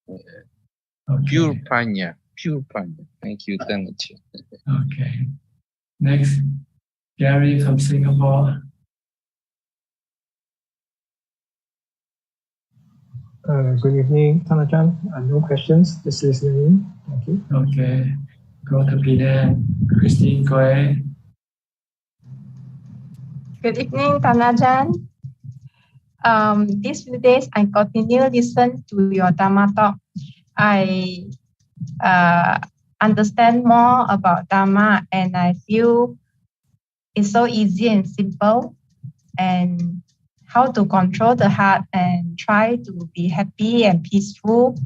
Okay. Pure panya. Thank you, Tanacha. Okay. Next, Gary from Singapore. Good evening, Ajaan. No questions, just listening. Thank you. Okay. Go to Penang. Christine, go ahead. Good evening, Ajaan. These few days I continue listen to your Dhammatalk. I understand more about Dhamma, and I feel it's so easy and simple, and how to control the heart and try to be happy and peaceful,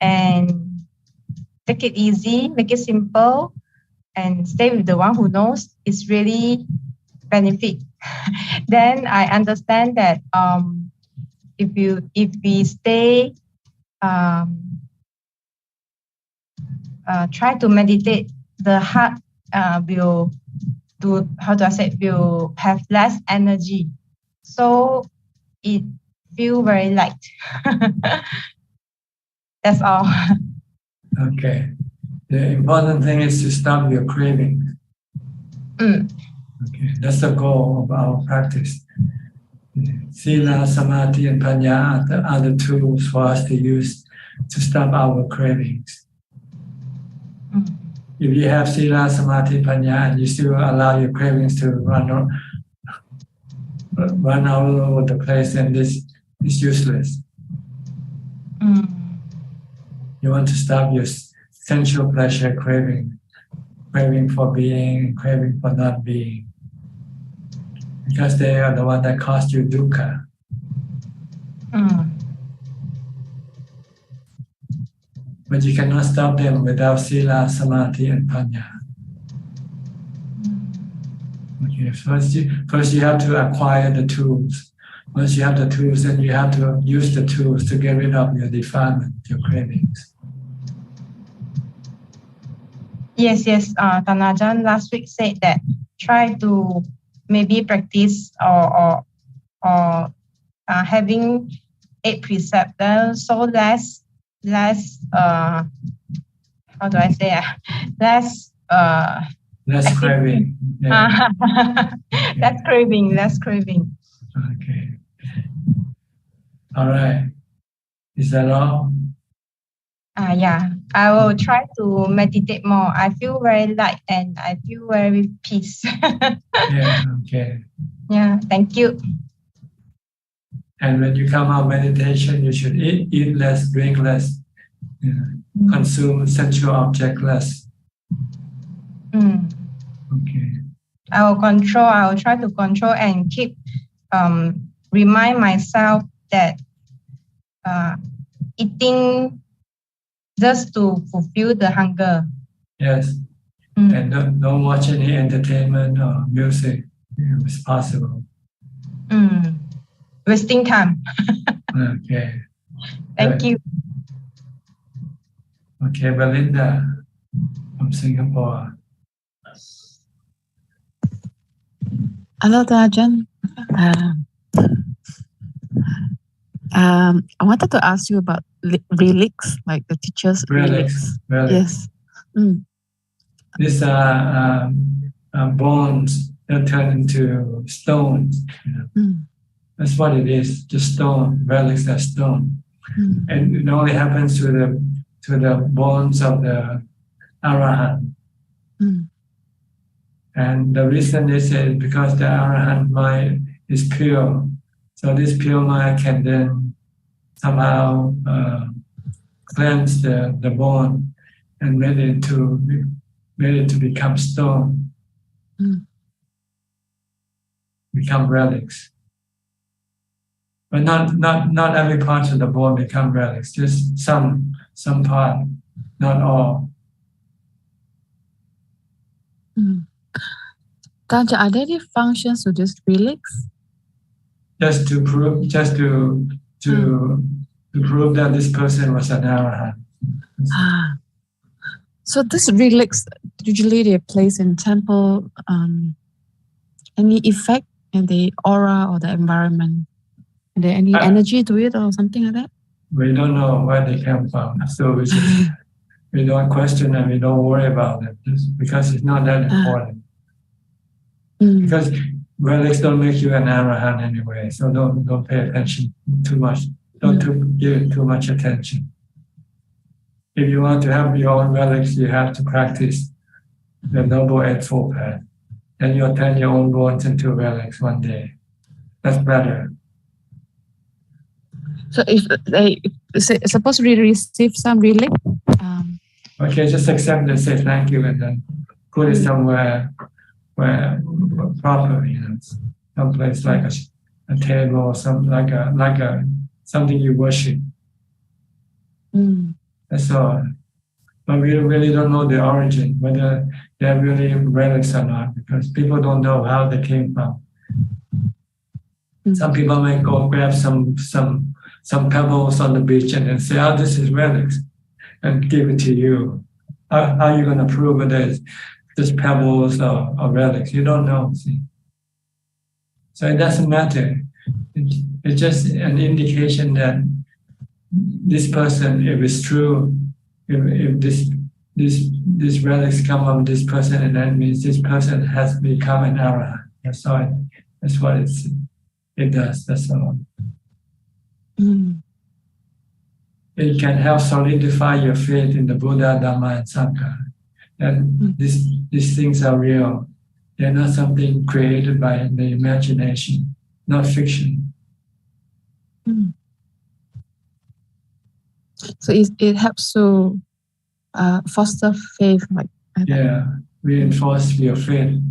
and take it easy, make it simple, and stay with the one who knows is really benefit. Then I understand that if we stay try to meditate, the heart will do, will have less energy, so it feel very light. That's all. Okay. The important thing is to stop your craving. Okay, that's the goal of our practice. Sila, Samadhi, and Panya are the tools for us to use to stop our cravings. If you have Sila, Samadhi, Panya, and you still allow your cravings to run all over the place, then this is useless. You want to stop your sensual pleasure craving for being, craving for not being, because they are the one that cause you dukkha. But you cannot stop them without Sila, Samadhi, and Panya. Okay, first you have to acquire the tools. Once you have the tools, then you have to use the tools to get rid of your defilement, your cravings. Yes. Tanajan last week said that try to maybe practice or having 8 precepts, so less how do I say less craving. Yeah. Less craving. Okay. All right. Is that all? Yeah. I will try to meditate more. I feel very light and I feel very peace. Yeah. Okay. Yeah. Thank you. And when you come out meditation, you should eat less, drink less, consume sensual object less. Okay. I will try to control and keep remind myself that eating just to fulfill the hunger. Yes. And don't watch any entertainment or music if it's possible. Wasting time. Okay. Thank you. Okay, Belinda from Singapore. Hello, Ajaan. I wanted to ask you about relics, like the teacher's relics. Yes. These are bones that turn into stones. That's what it is, just stone. Relics are stone. And it only happens to the bones of the Arahant. And the reason is because the Arahant mind is pure. So this pure mind can then somehow cleanse the bone and made it to become stone, become relics. But not every part of the bone become relics, just some part, not all. Tanja, are there any functions to these relics? Just to prove that this person was an Arahant. So these relics, usually they place in temple, any effect in the aura or the environment? Is there any energy to it or something like that? We don't know where they come from. So we don't question and we don't worry about it because it's not that important. Because relics don't make you an Arahant anyway, so don't pay attention too much. Don't give it too much attention. If you want to have your own relics, you have to practice the Noble Eightfold Path. Then you'll turn your own bones into relics one day. That's better. So if they suppose we receive some relic, Okay, just accept and say thank you, and then put it somewhere where proper, someplace like a table or something like a something you worship. That's all. But we really don't know the origin, whether they're really relics or not, because people don't know how they came from. Some people may go grab some pebbles on the beach and then say, "Oh, this is relics," and give it to you. How are you going to prove it is just pebbles or relics? You don't know. See, so it doesn't matter. It's just an indication that this person, if it's true, if this relics come from this person, and that means this person has become an arahant. That's all. That's what it does. That's all. It can help solidify your faith in the Buddha, Dhamma, and Sangha. And these things are real. They're not something created by the imagination, not fiction. So it helps to foster faith, like reinforce your faith.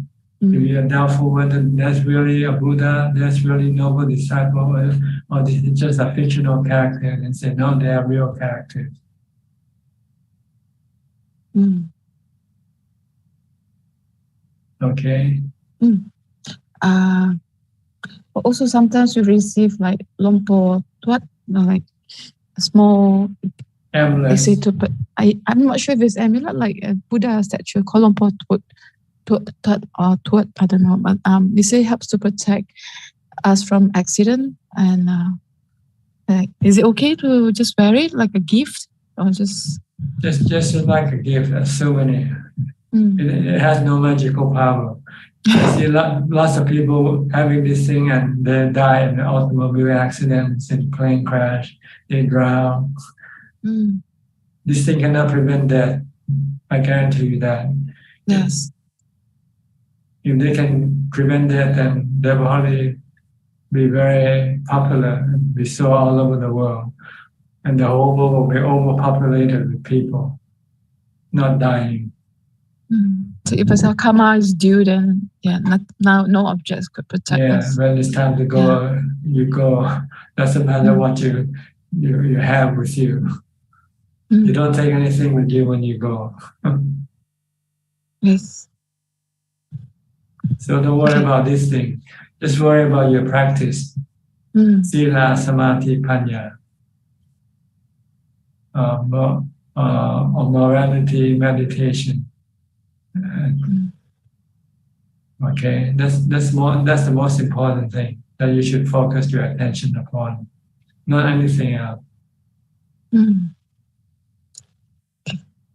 If you're doubtful whether that's really a Buddha, that's really noble disciple, or this is just a fictional character, and say no, they are real characters. Okay. Also, sometimes we receive like lompo tuat, like a small amulet. They say I'm not sure if it's amulet, like a Buddha statue called lompo tuat, I don't know, but they say it helps to protect us from accident. And is it okay to just wear it like a gift, or just like a gift, a souvenir? It has no magical power. I see lots of people having this thing and they die in automobile accidents, in plane crash, they drown. This thing cannot prevent death. I guarantee you that. Yes. If they can prevent death, then they will probably be very popular and be sold all over the world. And the whole world will be overpopulated with people not dying. So if our karma is due, then no objects could protect us. When it's time to go, you go. Doesn't matter what you have with you. You don't take anything with you when you go. Yes. So don't worry about this thing. Just worry about your practice. Sila, Samadhi, Panya. Morality, meditation. Okay, that's the most important thing that you should focus your attention upon, not anything else.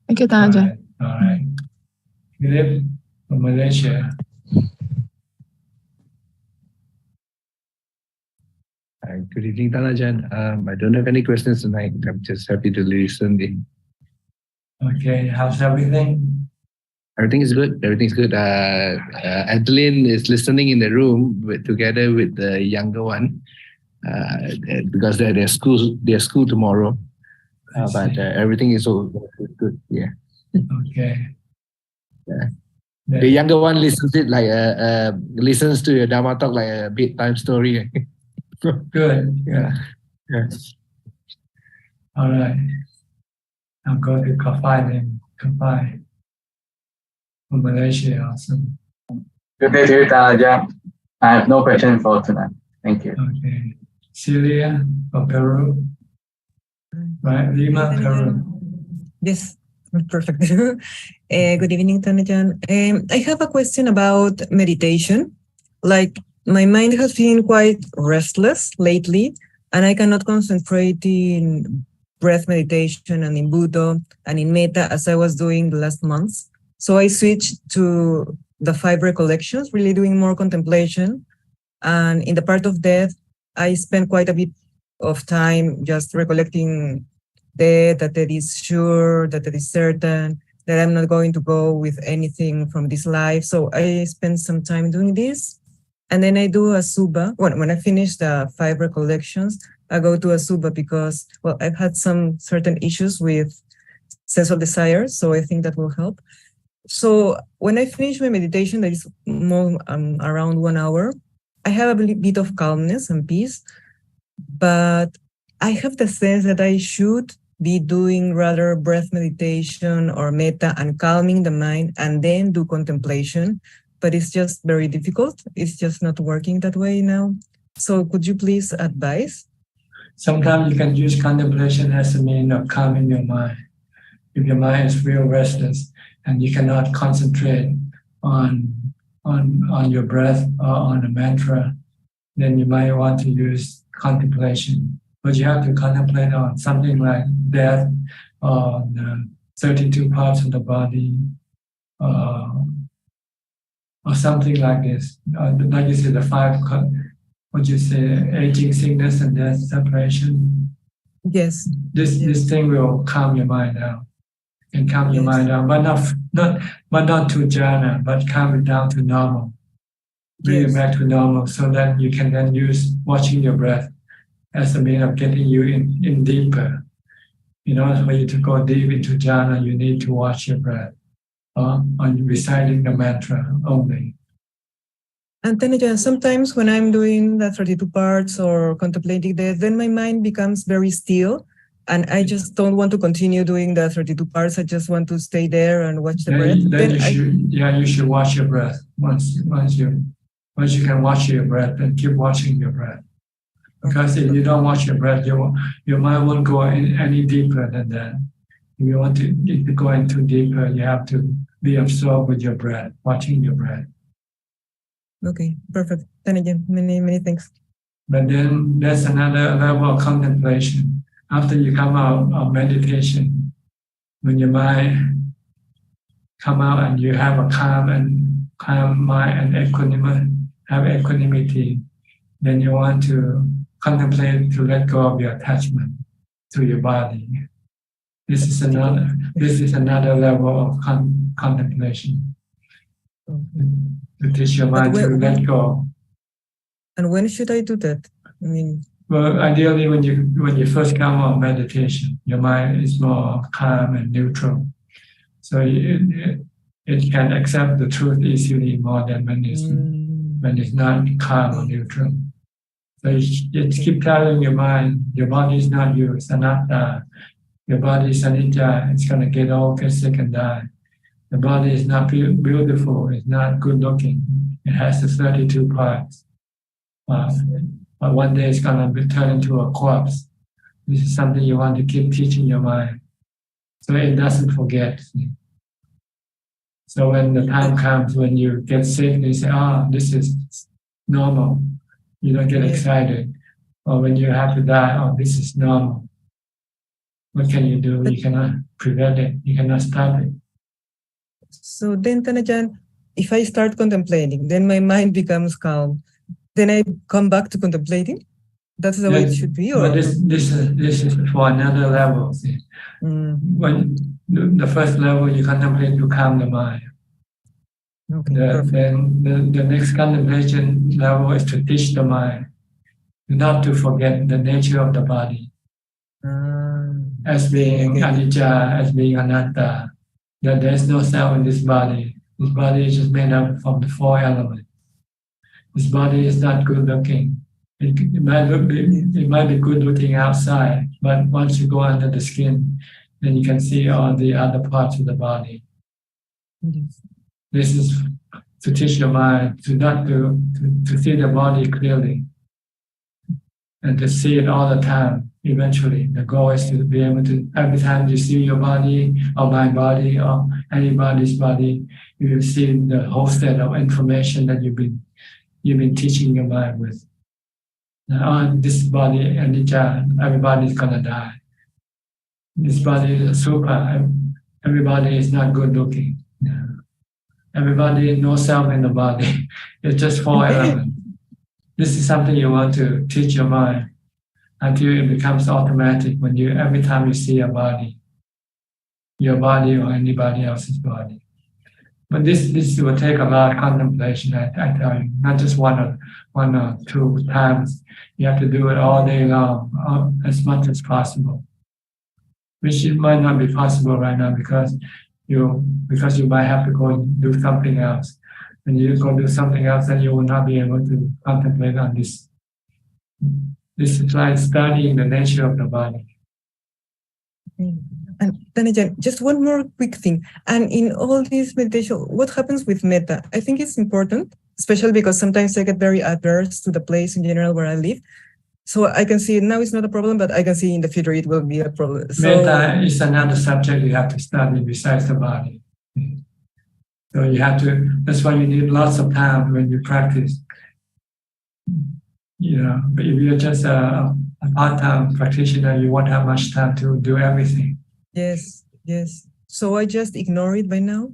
Thank you, Ajahn. All right. Philip from Malaysia. Good evening, Ajahn. I don't have any questions tonight. I'm just happy to listen in. Okay, how's everything? Everything is good. Everything's good. Adeline is listening in the room together with the younger one because they're school tomorrow. But everything is all good. Yeah. Okay. The younger one listens to your Dhammatalk like a bedtime story. Good. Yeah. All right. I'll go to Kafai then. Kafai from Malaysia also. Good day to you, Ajahn. I have no question for tonight. Thank you. Okay. Celia from Peru. Right, Lima, Peru. Yes, perfect. Good evening, Tanajan. I have a question about meditation. Like, my mind has been quite restless lately, and I cannot concentrate in breath meditation and in Buddha and in Metta as I was doing the last months. So I switched to the 5 recollections, really doing more contemplation. And in the part of death, I spent quite a bit of time just recollecting that it is sure, that it is certain, that I'm not going to go with anything from this life. So I spent some time doing this. And then I do a Subha. When I finish the 5 recollections, I go to a Subha because, well, I've had some certain issues with sense of desire. So I think that will help. So when I finish my meditation, that is more around 1 hour, I have a bit of calmness and peace, but I have the sense that I should be doing rather breath meditation or metta and calming the mind and then do contemplation, but it's just very difficult. It's just not working that way now. So could you please advise? Sometimes you can use contemplation as a means of calming your mind. If your mind is real restless and you cannot concentrate on your breath or on a mantra, then you might want to use contemplation. But you have to contemplate on something like death, or the 32 parts of the body, or something like this. Like you say, the 5, what you say, aging, sickness, and death, separation. Yes. This thing will calm your mind down, and calm your mind down, but not to jhana, but calm it down to normal. Bring it back to normal, so that you can then use watching your breath as a means of getting you in deeper. In order for you to go deep into jhana, you need to watch your breath on reciting the mantra only. And then sometimes when I'm doing the 32 parts or contemplating that, then my mind becomes very still, and I just don't want to continue doing the 32 parts. I just want to stay there and watch the breath. You should watch your breath. Once you can watch your breath, then keep watching your breath. Because if you don't watch your breath, your mind won't go any deeper than that. If you want to go into deeper, you have to be absorbed with your breath, watching your breath. Okay, perfect. Then again, many thanks. But then there's another level of contemplation. After you come out of meditation, when your mind come out and you have a calm mind and equanimity, then you want to contemplate to let go of your attachment to your body. This is another level of contemplation. To teach your mind to let go. And when should I do that? I mean, well, ideally, when you first come out of meditation, your mind is more calm and neutral, so it can accept the truth easily more than when it's not calm or neutral. So you keep telling your mind, your body is not you, it's anatta. Your body is anicca, it's going to get old, get sick, and die. The body is not beautiful, it's not good looking. It has the 32 parts. But one day it's going to turn into a corpse. This is something you want to keep teaching your mind, so it doesn't forget. So when the time comes when you get sick, you say, this is normal. You don't get excited. Or when you have to die, this is normal. What can you do? You cannot prevent it. You cannot stop it. So then, Ajaan, if I start contemplating, then my mind becomes calm. Then I come back to contemplating. That's the way it should be. Or? But this is for another level. See? When the first level you contemplate to calm the mind. Okay, then the next contemplation level is to teach the mind not to forget the nature of the body as being anicca, as being anatta. That there is no self in this body. This body is just made up from the 4 elements. This body is not good looking. It might be good looking outside, but once you go under the skin, then you can see all the other parts of the body. Yes. This is to teach your mind to see the body clearly and to see it all the time. Eventually, the goal is to be able to, every time you see your body or my body or anybody's body, you will see the whole set of information that you've been teaching your mind with. Now, this body, anicca, everybody's gonna die. This body is a super. Everybody is not good looking. Everybody, no self in the body. It's just 4 elements. This is something you want to teach your mind until it becomes automatic when every time you see your body or anybody else's body. But this will take a lot of contemplation, I tell you, not just one or 2 times. You have to do it all day long, as much as possible. which it might not be possible right now because you might have to go do something else. When you go do something else, then you will not be able to contemplate on this. This is like studying the nature of the body. And then again, just one more quick thing. And in all this meditation, what happens with metta? I think it's important, especially because sometimes I get very adverse to the place in general where I live. So I can see now it's not a problem, but I can see in the future it will be a problem. So, metta is another subject you have to study besides the body. So you have to, that's why you need lots of time when you practice. But if you're just a part-time practitioner, you won't have much time to do everything. Yes. So I just ignore it by now,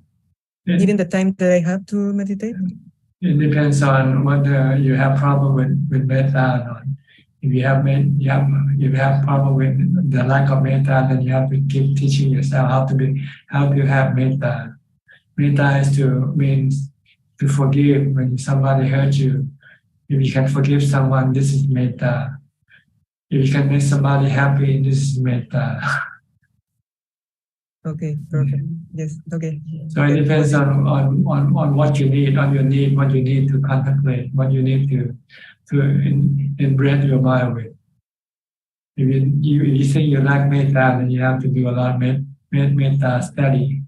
given the time that I have to meditate? It depends on whether you have problem with metta or not. If you have problem with the lack of metta, then you have to keep teaching yourself how to have metta. Metta means to forgive when somebody hurt you. If you can forgive someone, this is metta. If you can make somebody happy, this is metta. Okay, perfect. Yes, okay. So it depends on what you need, what you need to contemplate, what you need to embed your mind with. If you think you like metta, then you have to do a lot of metta study.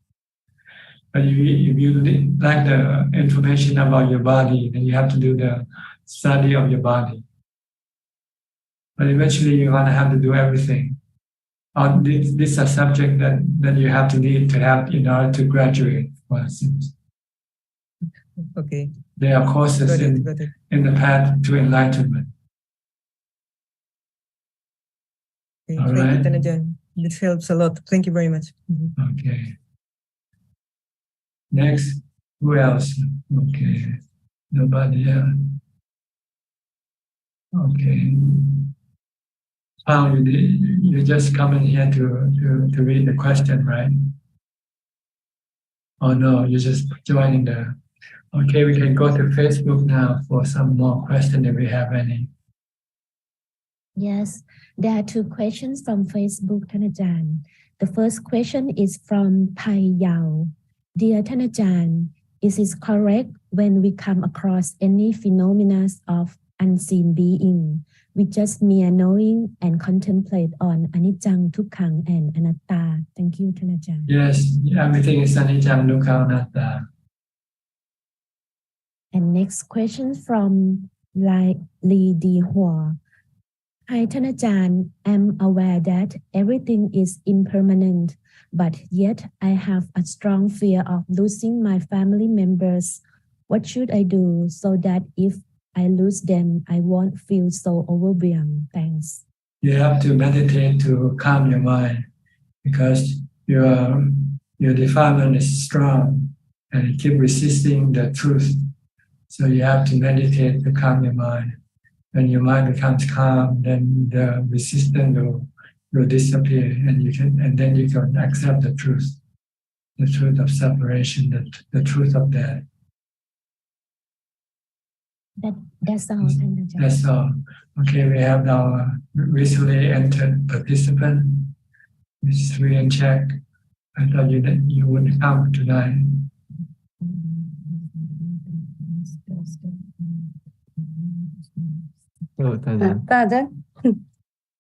But if you like the information about your body, then you have to do the study of your body. But eventually you're going to have to do everything. This is a subject that you have to need to have in order to graduate, for instance. Okay. There are courses in the path to enlightenment. Okay, all thank right? you, Tanajan. This helps a lot. Thank you very much. Okay. Next, who else? Okay. Nobody else. Okay. You just come in here to read the question, right? Oh no, you're just joining the. Okay, we can go to Facebook now for some more questions if we have any. Yes, there are two questions from Facebook, Thanajan. The first question is from Pai Yao. Dear Thanajan, is it correct when we come across any phenomena of unseen being, we just mere knowing and contemplate on anicca, dukkha, and anatta? Thank you, Thanajan. Yes, everything is anicca, dukkha, anatta. And next question from Li Di Hua. Hi, Thanajan. I'm aware that everything is impermanent, but yet I have a strong fear of losing my family members. What should I do so that if I lose them, I won't feel so overwhelmed? Thanks. You have to meditate to calm your mind because your defilement is strong and you keep resisting the truth. So you have to meditate to calm your mind. When your mind becomes calm, then the resistance will disappear, and then you can accept the truth of separation, the truth of death. That's all. That's all. Okay, we have now recently entered participant. Ms. Rian Check. I thought you wouldn't come tonight.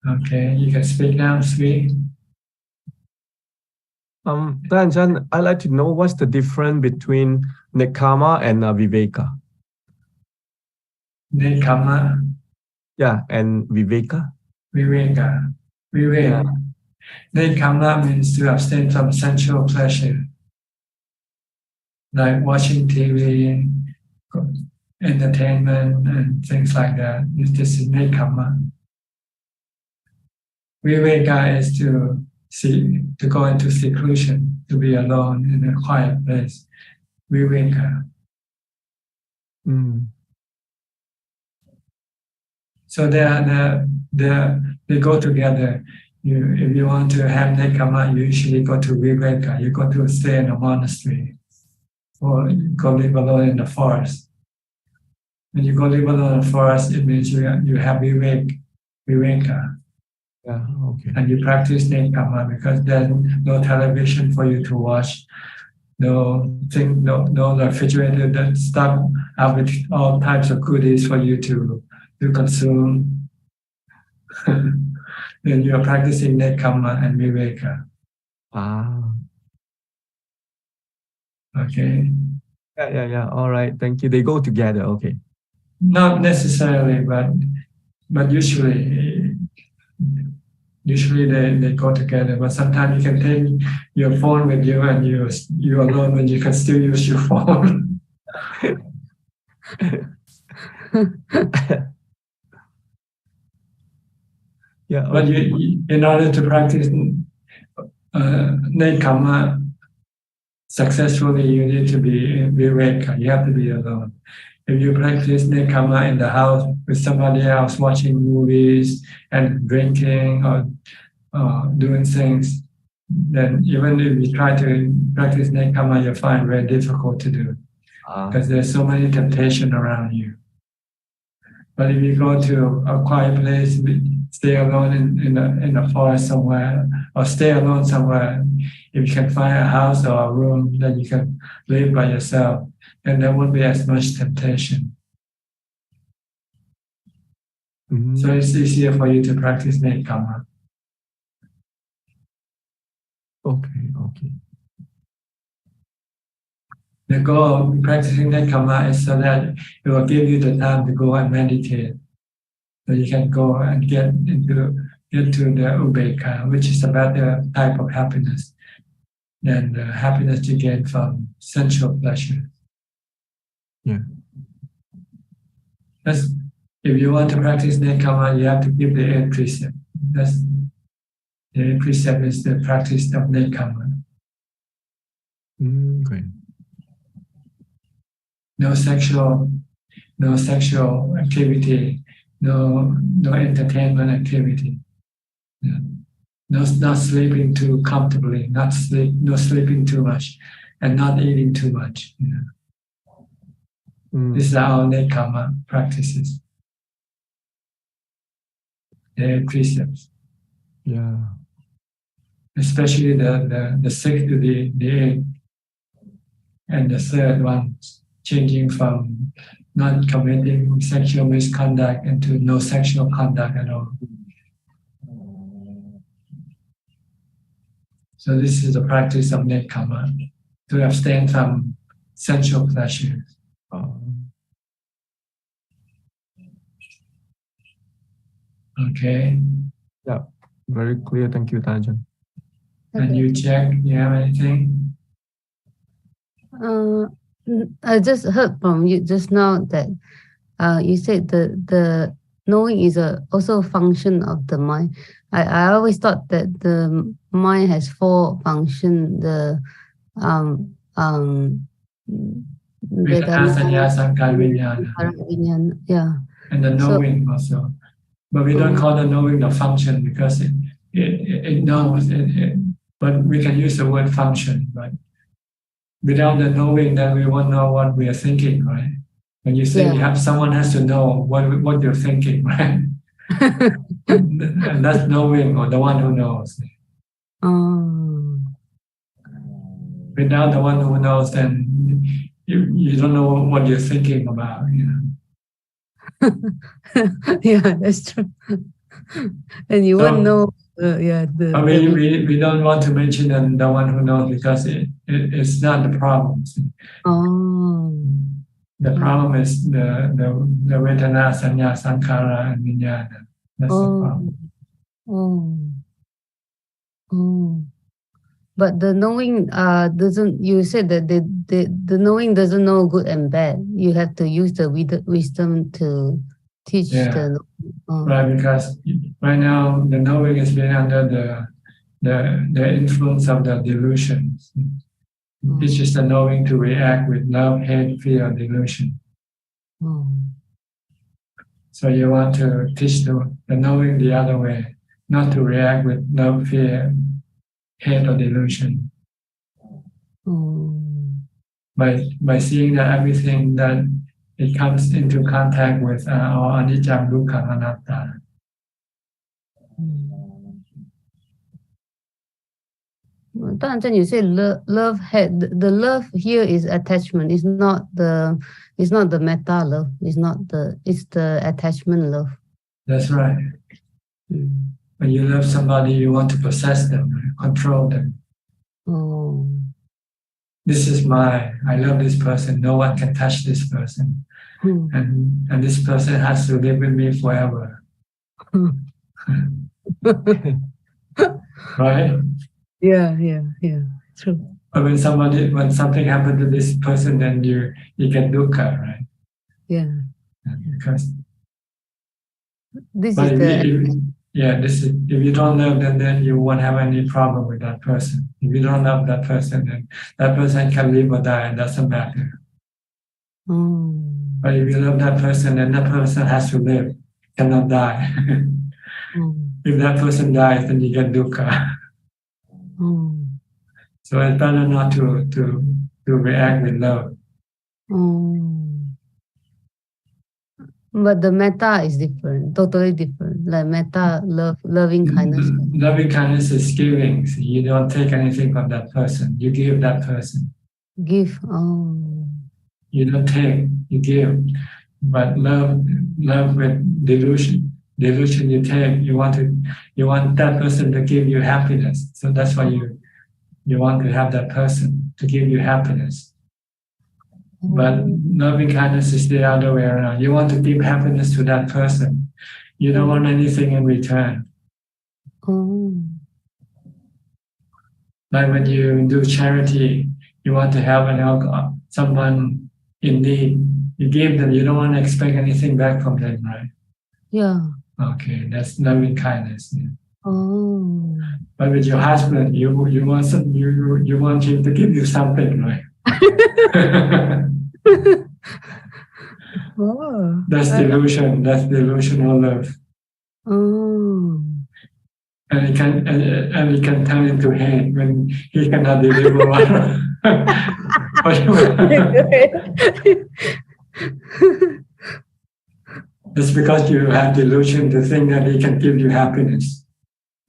Okay, you can speak now, Sri. Ajaan, I'd like to know what's the difference between nekama and viveka. Nekama. Yeah, and viveka. Viveka. Viveka. Nekama means to abstain from sensual pleasure, like watching TV, entertainment, and things like that. This is nekama. Viveka is to go into seclusion, to be alone in a quiet place. Viveka. So they go together. If you want to have nekama, you usually go to viveka. You go to stay in a monastery, or go live alone in the forest. When you go live alone in the forest, it means you have viveka. Yeah, okay. And you practice Nekama because there's no television for you to watch, no refrigerator that's stocked up with all types of goodies for you to consume. Then you are practicing Nekama and Viveka. Okay. Yeah. All right. Thank you. They go together. Okay. Not necessarily, but usually they go together. But sometimes you can take your phone with you and you're alone, but you can still use your phone. Yeah. But in order to practice Nekama successfully, you need to be Viveka. You have to be alone. If you practice Nekama in the house with somebody else, watching movies and drinking or doing things, then even if you try to practice Nekama, you find very difficult to do because there's so many temptations around you. But if you go to a quiet place, stay alone in a forest somewhere, or stay alone somewhere, if you can find a house or a room that you can live by yourself, then there won't be as much temptation. So it's easier for you to practice Nekama. Okay. The goal of practicing Nekama is so that it will give you the time to go and meditate. So you can go and get to the Ubeka, which is a better type of happiness than the happiness you gain from sensual pleasure. Yeah. If you want to practice Nekama, you have to keep the 8 precepts. The 8 precept is the practice of Nekama. Great. No sexual activity, no entertainment activity. Yeah. Not sleeping too comfortably, no sleeping too much, and not eating too much. These are our Nekama practices. The precepts. Yeah. Especially the 6 to the 8. And the third one, changing from not committing sexual misconduct into no sexual conduct at all. So this is the practice of Nekama, to abstain from sensual pleasures. Okay. Yeah, very clear. Thank you, Ajahn. And you check, you have anything? I just heard from you just now that you said the knowing is also a function of the mind. I always thought that the mind has 4 functions. The Vedana, Sanya, Sankara, Vijnana. Yeah. And the knowing also. But we don't call the knowing the function because it knows it. But we can use the word function, right? Without the knowing, then we won't know what we are thinking, right? When you say someone has to know what you're thinking, right? And that's knowing, or the one who knows. Without the one who knows, then you don't know what you're thinking about. Yeah, that's true. And you won't know. We don't want to mention the one who knows because it's not the problem. The problem is the Vedana, Sanya, Sankara, and Vijnana. That's the problem. But the knowing doesn't. You said that the knowing doesn't know good and bad. You have to use the wisdom to teach the. Right, because right now the knowing is being under the influence of the delusions. It's just the knowing to react with love, hate, fear, delusion. So you want to teach the knowing the other way, not to react with love, fear, hate, or delusion. By seeing that everything that it comes into contact with our anicca, dukkha, anatta. Ajahn, you say love had the love here is attachment. It's not the metta love. It's the attachment love. That's right. When you love somebody, you want to possess them, control them. Oh. This is mine. I love this person. No one can touch this person. And this person has to live with me forever. Right? Yeah. True. But when something happened to this person, then you get dukkha, right? Yeah. Because this but is if you don't love them, then you won't have any problem with that person. If you don't love that person, then that person can live or die. It doesn't matter. But if you love that person, then that person has to live, cannot die. If that person dies, then you get dukkha. So it's better not to react with love. But the metta is different, totally different. Like metta, loving kindness. Loving kindness is giving. So you don't take anything from that person. You give that person. Give. You don't take. You give. But love with delusion. Delusion you take. You want that person to give you happiness. So that's why you want to have that person to give you happiness. But loving kindness is the other way around. You want to give happiness to that person. You don't want anything in return. Like when you do charity, you want to help someone in need. You give them. You don't want to expect anything back from them, right? Yeah. Okay, that's loving kindness. Yeah. But with your husband, you want him to give you something, right? That's delusion. That's delusional love. And it can turn into hate when he cannot deliver what you want. It's because you have delusion to think that he can give you happiness.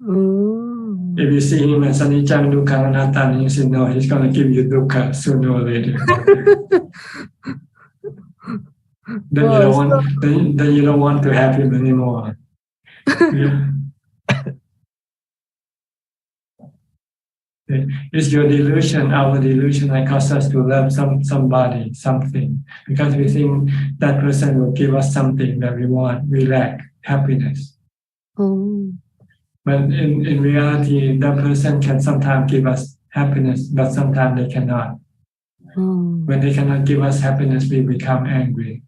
If you see him as anicca dukkha anatta, and you say no, he's going to give you dukkha sooner or later. Then you don't want to have him anymore. Yeah. It's your delusion, our delusion, that causes us to love somebody, something, because we think that person will give us something that we want, we lack, happiness. But in reality, that person can sometimes give us happiness, but sometimes they cannot. When they cannot give us happiness, we become angry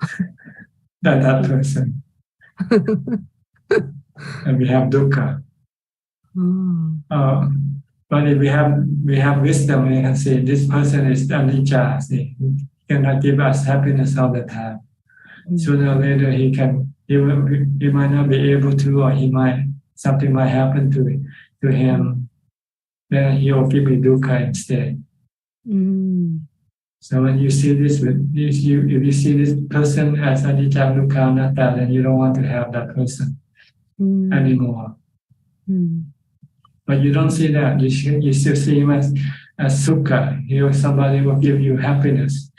at that person. And we have dukkha. But if we have wisdom, we can say this person is anicca. He cannot give us happiness all the time. Sooner or later, he might not be able to, or something might happen to him. Then he will give you dukkha instead. So when you see this, if you see this person as anicca dukkha anatta, then you don't want to have that person anymore. But you don't see that. You still see him as sukha. Somebody will give you happiness.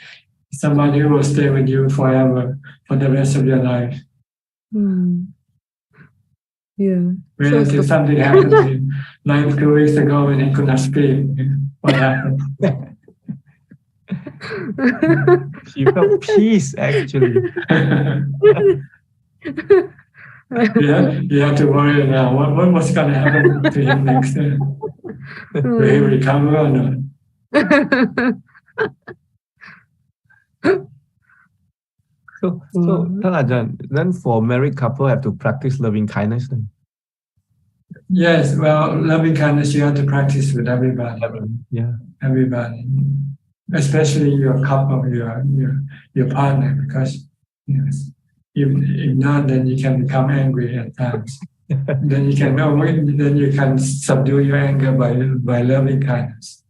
Somebody who will stay with you forever, for the rest of your life. Yeah. Until something happened to him. Like 2 weeks ago when he could not speak. What happened? She felt peace, actually. You have to worry now. What's going to happen to him next time? Will he recover or not? So Ajahn, then for married couple have to practice loving kindness then? Yes, well, loving kindness you have to practice with everybody. Everybody, especially your couple, your partner, because if not, then you can become angry at times. then you can subdue your anger by loving kindness.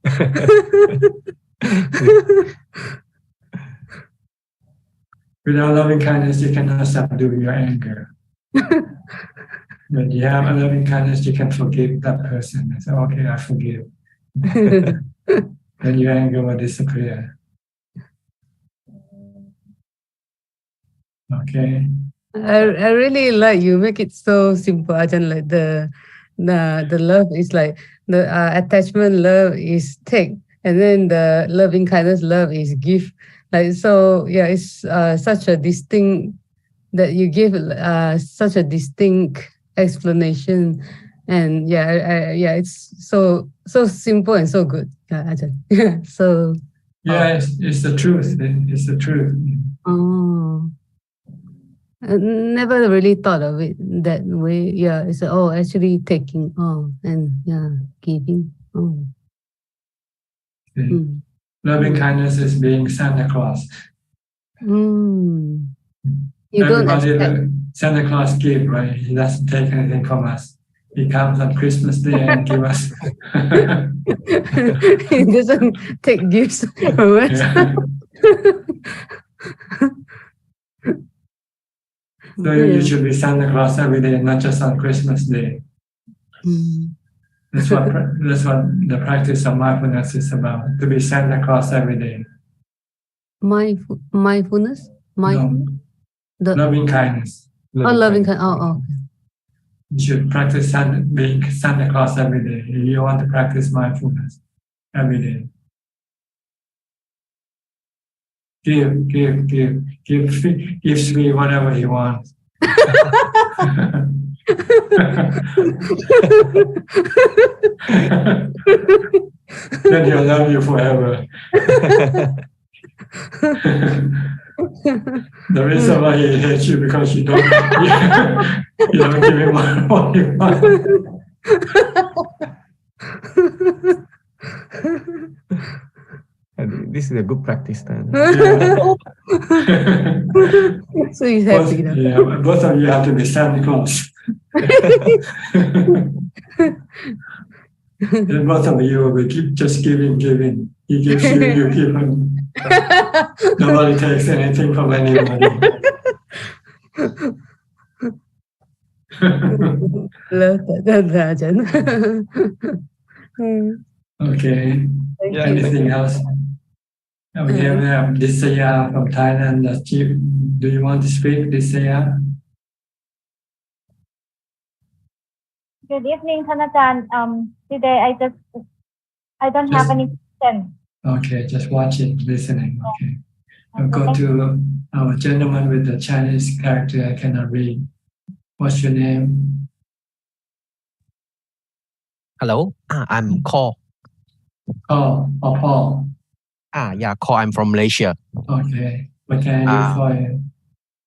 Without loving kindness, you cannot subdue your anger. When you have a loving kindness, you can forgive that person. And say, okay, I forgive. Then your anger will disappear. Okay. I really like you make it so simple, Ajahn. Like the love is like the attachment love is take, and then the loving kindness love is give. Like so, yeah, it's such a distinct that you give such a distinct explanation, and yeah, it's so simple and so good, Ajahn. So yeah, it's the truth. It's the truth. Oh. I never really thought of it that way. Yeah, it's actually taking and giving. Loving kindness is being Santa Claus. You don't Everybody expect. Santa Claus give, right? He doesn't take anything from us. He comes on Christmas Day and give us. He doesn't take gifts from us. So you should be Santa Claus every day, not just on Christmas Day. That's what the practice of mindfulness is about. To be Santa Claus every day. Mindfulness. Loving kindness. Loving kindness. Okay. You should practice being Santa Claus every day. If you want to practice mindfulness every day. Give Sri whatever he wants. Then he'll love you forever. The reason why he hates you because you don't give him what he wants. This is a good practice then. So he's happy now. Yeah, both of you have to be Santa Claus. Then both of you will keep just giving. He gives you, you give him. Nobody takes anything from anybody. Love that, Ajahn. Okay. Anything else? We have Disaya from Thailand. Do you want to speak, Disaya? Good evening, Thanajan. Today I don't have any question. Okay, just watch it, listening. Okay. I'll go to our gentleman with the Chinese character I cannot read. What's your name? Hello, I'm Call. Oh, Paul. Yeah, Call. I'm from Malaysia. Okay. What can I do for you?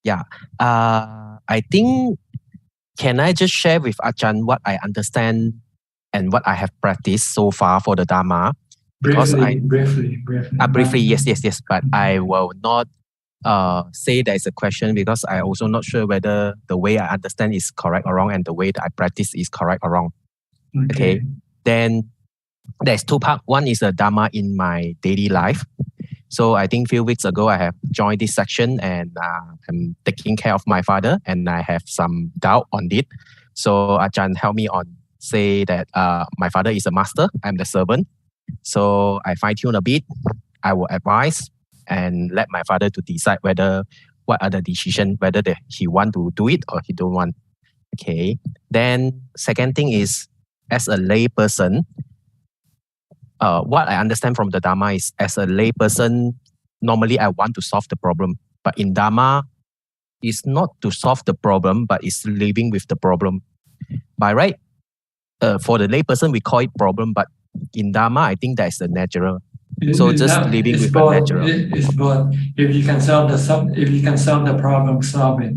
Yeah. I think, can I just share with Ajahn what I understand and what I have practiced so far for the Dharma? Because briefly. Briefly, yes. But I will not say that it's a question because I also not sure whether the way I understand is correct or wrong and the way that I practice is correct or wrong. Okay. Then there's two parts. One is the Dharma in my daily life. So I think a few weeks ago I have joined this section and I'm taking care of my father and I have some doubt on it. So Ajahn helped me on say that my father is a master, I'm the servant. So I fine tune a bit. I will advise and let my father to decide what are the decision, whether he want to do it or he don't want. Okay. Then second thing is, as a lay person, what I understand from the Dharma is, as a lay person, normally I want to solve the problem. But in Dharma, it's not to solve the problem, but it's living with the problem. By right, for the lay person, we call it problem, but in Dharma, I think that's the natural. So just living with the natural. It's both. If you can solve the problem, solve it.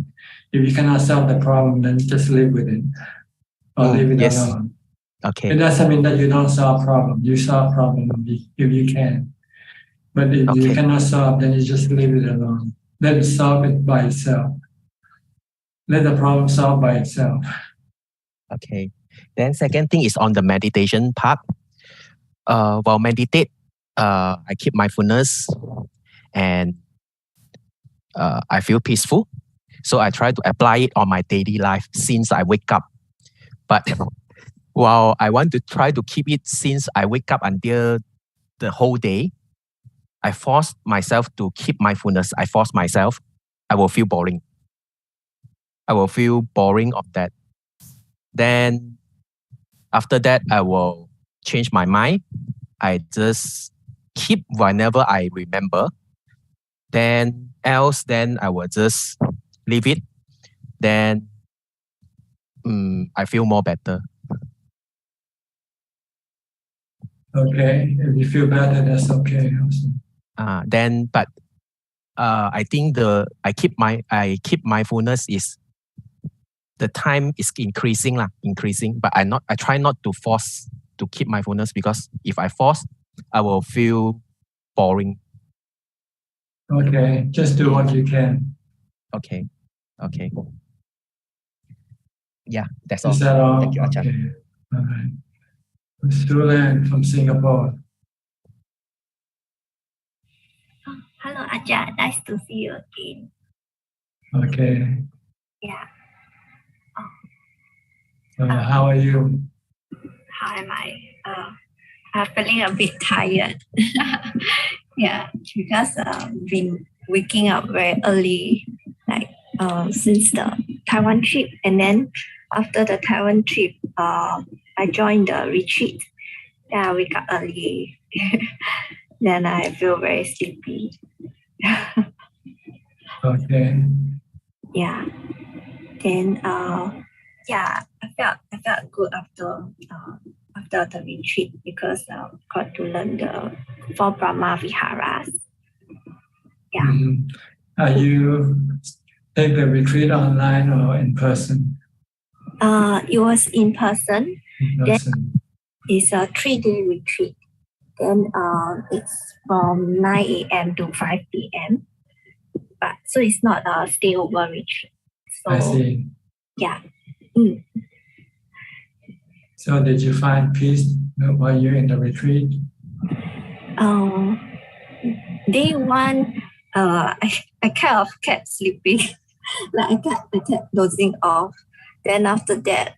If you cannot solve the problem, then just live with it or leave it alone. Okay. It doesn't mean that you don't solve problem. You solve problem if you can. But if you cannot solve, then you just leave it alone. Let it solve it by itself. Let the problem solve by itself. Okay. Then second thing is on the meditation part. While meditate, I keep mindfulness and I feel peaceful. So I try to apply it on my daily life since I wake up. But Well, I want to try to keep it since I wake up until the whole day. I force myself to keep mindfulness. I force myself. I will feel boring. I will feel boring of that. Then after that, I will change my mind. I just keep whenever I remember. Then I will just leave it. Then I feel more better. Okay, if you feel better, that's okay. Also. I think I keep mindfulness is the time is increasing. But I try not to force to keep mindfulness, because if I force, I will feel boring. Okay, just do what you can. Okay. Yeah, that's all. Is that all? Thank you, Ajahn. Okay. All right. Sulan from Singapore. Hello, Ajahn. Nice to see you again. Okay. Yeah. How are you? How am I? I'm feeling a bit tired. Yeah, because I've been waking up very early, like since the Taiwan trip, and then after the Taiwan trip, I joined the retreat. Yeah, I wake up early. Then I feel very sleepy. Okay. Yeah. Then yeah, I felt good after the retreat, because I got to learn the 4 Brahma Viharas. Yeah. Mm-hmm. Are you take the retreat online or in person? It was in person. In person. Then it's a 3-day retreat. Then it's from 9 a.m. to 5 p.m. But so it's not a stay over retreat. So, I see. Yeah. So did you find peace while you're in the retreat? Day 1, I kind of kept sleeping. Like I kept dozing off. Then after that,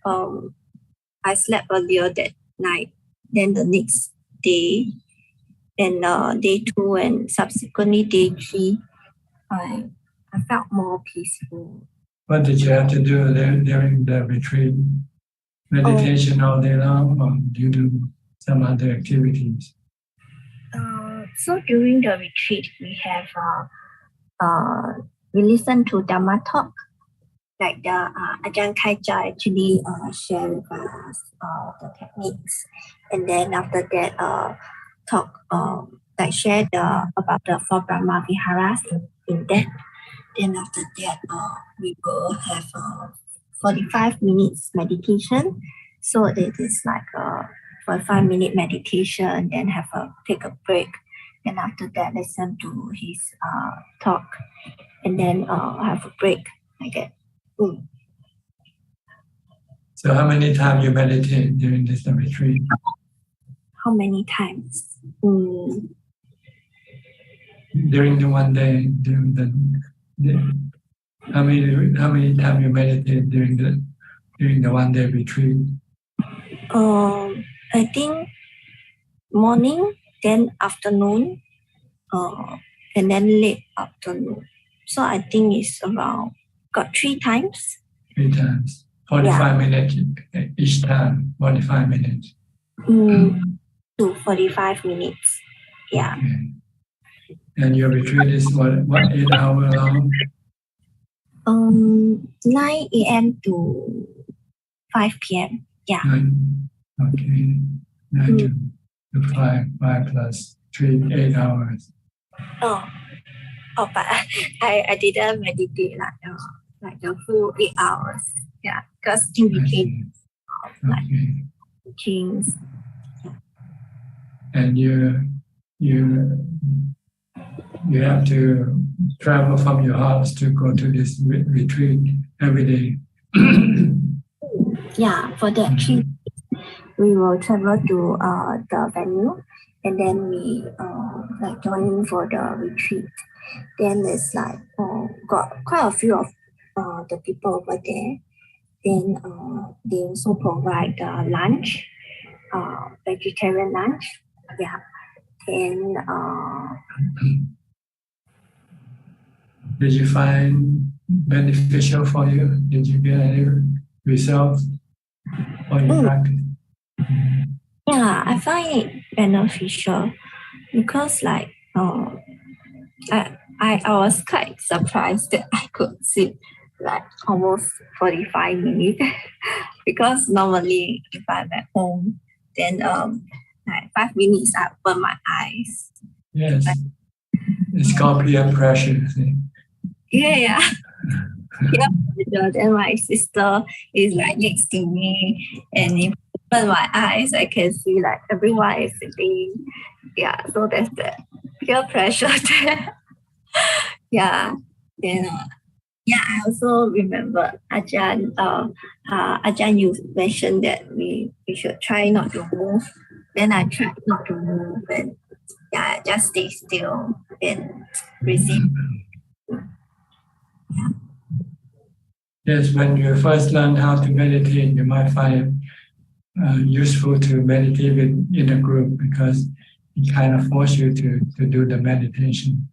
I slept earlier that night. Then the next day, and day 2 and subsequently day 3, I felt more peaceful. What did you have to do there during the retreat? Meditation all day long, or do you do some other activities? So during the retreat, we have we listen to Dhammatalk. Like the Ajahn Kaicha actually share with us the techniques, and then after that talk like share about the 4 Brahma Viharas in depth. Then after that we will have 45 minutes meditation. So it is like a 45-minute meditation, then take a break. Then after that listen to his talk, and then have a break like that. So how many times you meditate during this retreat? How many times? During the one day, how many times you meditate during the one day retreat? I think morning, then afternoon, and then late afternoon. So I think it's around got 3 times. 3 times. 45 minutes each time. 45 minutes. To 45 minutes. Yeah. Okay. And your retreat is what 8 hours long? 9 a.m. to 5 p.m. Yeah. Okay. 9 to 5 plus 3, 8 hours. But I didn't meditate like the full 8 hours. Yeah, because in between like teachings. And you have to travel from your house to go to this retreat every day. Yeah, for that trip, we will travel to the venue, and then we like join for the retreat. Then it's like got quite a few of the people over there. Then they also provide lunch, vegetarian lunch. Yeah. Then did you find beneficial for you? Did you get any results for your practice? yeah, I find it beneficial because like I was quite surprised that I could sit like almost 45 minutes because normally if I'm at home, then like 5 minutes I open my eyes. Yes, it's called peer pressure. See? Yeah. Yeah. Then my sister is like next to me, and if I open my eyes, I can see like everyone is sitting. Yeah, so that's the peer pressure there. Yeah. Then yeah, I also remember Ajahn. Ajahn, you mentioned that we should try not to move. Then I tried not to move, and yeah, just stay still and receive. Yes, when you first learn how to meditate, you might find it useful to meditate in a group because it kind of forces you to do the meditation.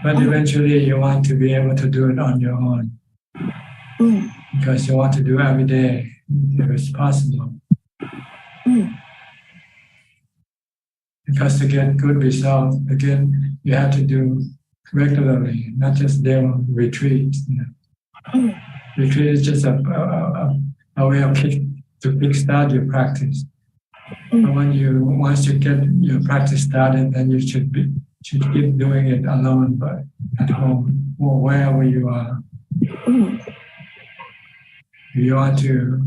But eventually you want to be able to do it on your own because you want to do every day if it's possible. Because to get good results, again, you have to do regularly, not just day retreats. You know. Retreat is just a way of to kickstart your practice. But once you get your practice started, then you should keep doing it alone, but at home or wherever you are. If you want to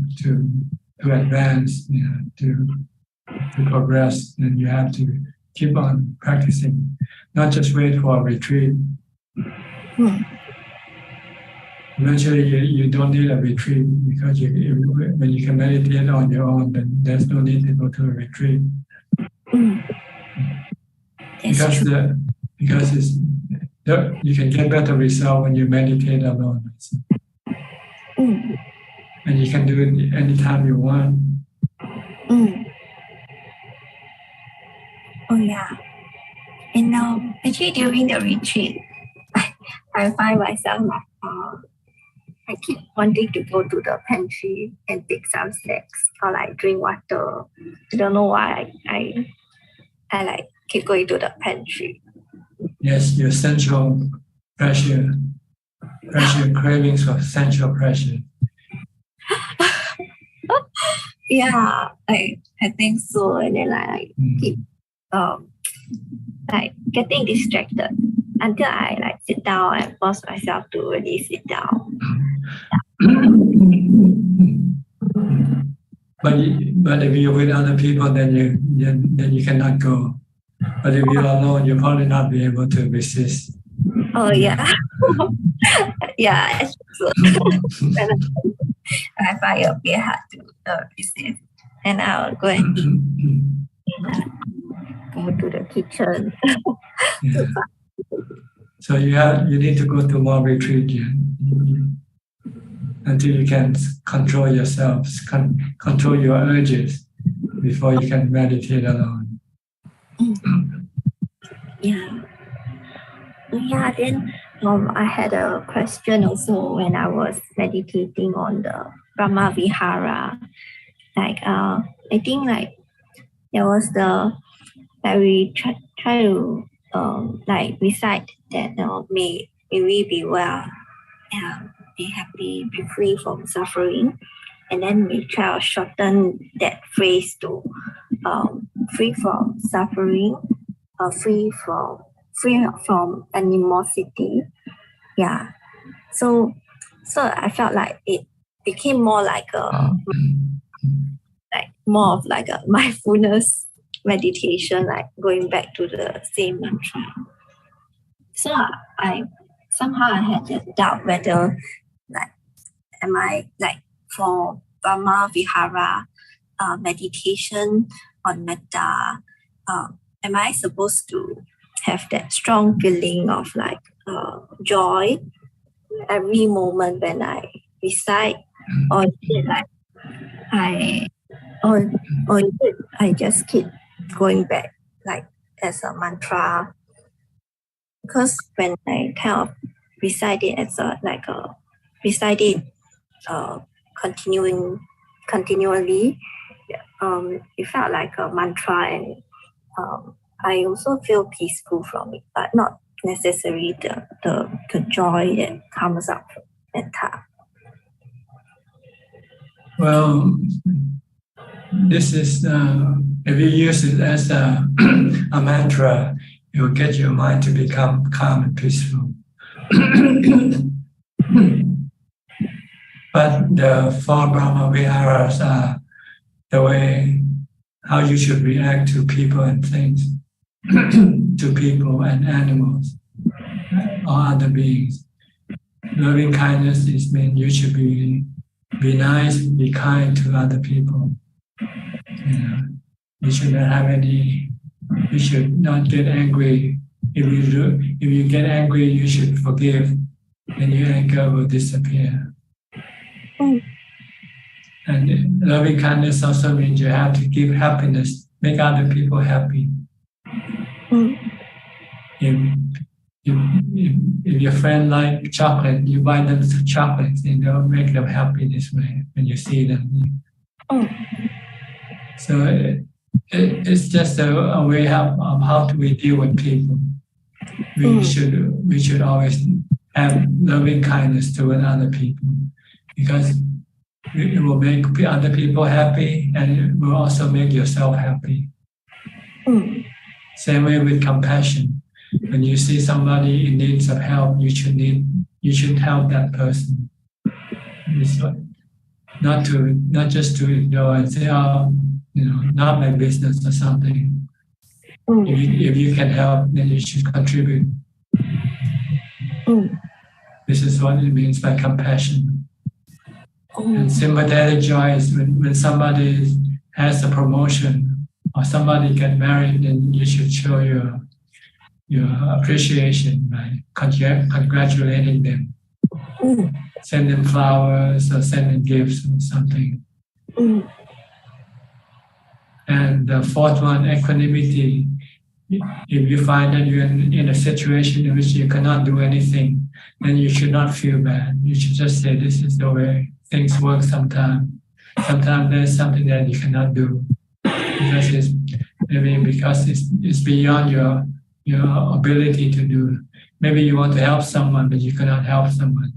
advance, you know, to progress, then you have to keep on practicing, not just wait for a retreat. Eventually, you don't need a retreat because when you can meditate on your own, then there's no need to go to a retreat. Because you can get better result when you meditate alone. And you can do it anytime you want. Oh yeah. And actually during the retreat, I find myself like I keep wanting to go to the pantry and take some snacks or like drink water. I don't know why I like keep going to the pantry. Yes, your sensual pressure, cravings for sensual pressure. Yeah, I think so. And then I keep like getting distracted until I like sit down and force myself to really sit down. But if you're with other people, then you cannot go. But if you're alone, you'll probably not be able to resist. Oh yeah, yeah. So, I find it a bit hard to resist, and I'll go and go to the kitchen. Yeah. So you need to go to more retreat until you can control yourself, control your urges before you can meditate alone. Yeah. Yeah, then I had a question also when I was meditating on the Brahma Vihara. Like I think like there was we try to like recite that may we be well, be happy, be free from suffering, and then we try to shorten that phrase to free from suffering, free from animosity. Yeah. So I felt like it became more like more of like a mindfulness meditation, like going back to the same mantra. So I had that doubt whether like am I like for Brahma Vihara meditation on metta, am I supposed to have that strong feeling of like joy every moment when I recite, or is it like or is it I just keep going back like as a mantra? Because when I kind of recite it as recite it continually, it felt like a mantra, and I also feel peaceful from it, but not necessarily the joy that comes up from that time. Well, this is if you use it as a mantra, it will get your mind to become calm and peaceful. But the four Brahma Viharas are the way how you should react to people and things, to people and animals or other beings. Loving kindness is mean you should be nice, be kind to other people. You should not have any. You should not get angry. If you get angry, you should forgive, and your anger will disappear. And loving kindness also means you have to give happiness, make other people happy. If your friend like chocolate, you buy them some chocolates, and you'll make them happy this way when you see them. So it's just a way of how do we deal with people. We should always have loving kindness toward other people, because it will make other people happy, and it will also make yourself happy. Same way with compassion. When you see somebody in need of help, you should help that person. It's not just to ignore and say, oh, not my business or something. If you can help, then you should contribute. This is what it means by compassion. And sympathetic joy is when somebody has a promotion or somebody get married, then you should show your appreciation by congratulating them. Send them flowers or send them gifts or something. And the fourth one, equanimity. If you find that you're in a situation in which you cannot do anything, then you should not feel bad. You should just say, this is the way things work sometimes. Sometimes there's something that you cannot do because it's beyond your ability to do. Maybe you want to help someone, but you cannot help someone.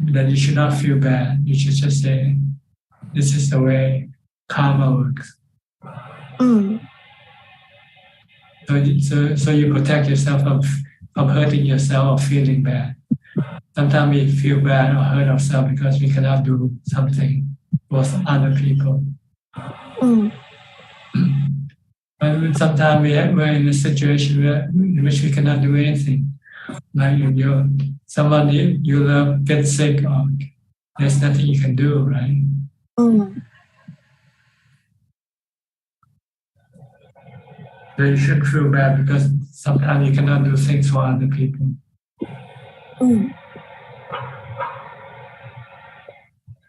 Then you should not feel bad. You should just say, this is the way karma works. So you protect yourself from hurting yourself or feeling bad. Sometimes we feel bad or hurt ourselves because we cannot do something for other people. But sometimes we're in a situation in which we cannot do anything. Like if somebody you love gets sick, or there's nothing you can do, right? So you shouldn't feel bad because sometimes you cannot do things for other people.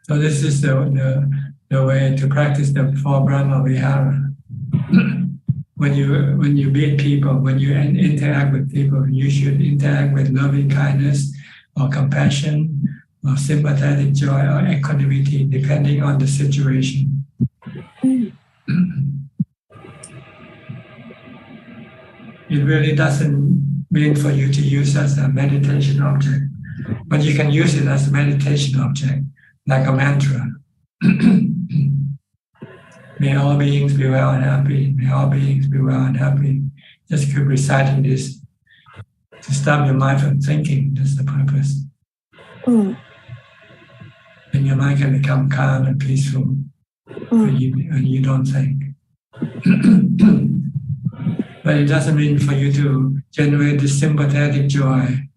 So this is the way to practice the four Brahma Vihara. When you meet people, when you interact with people, you should interact with loving kindness or compassion or sympathetic joy or equanimity, depending on the situation. It really doesn't mean for you to use as a meditation object, but you can use it as a meditation object, like a mantra. May all beings be well and happy. May all beings be well and happy. Just keep reciting this to stop your mind from thinking. That's the purpose. And your mind can become calm and peaceful when you don't think. But it doesn't mean for you to generate this sympathetic joy.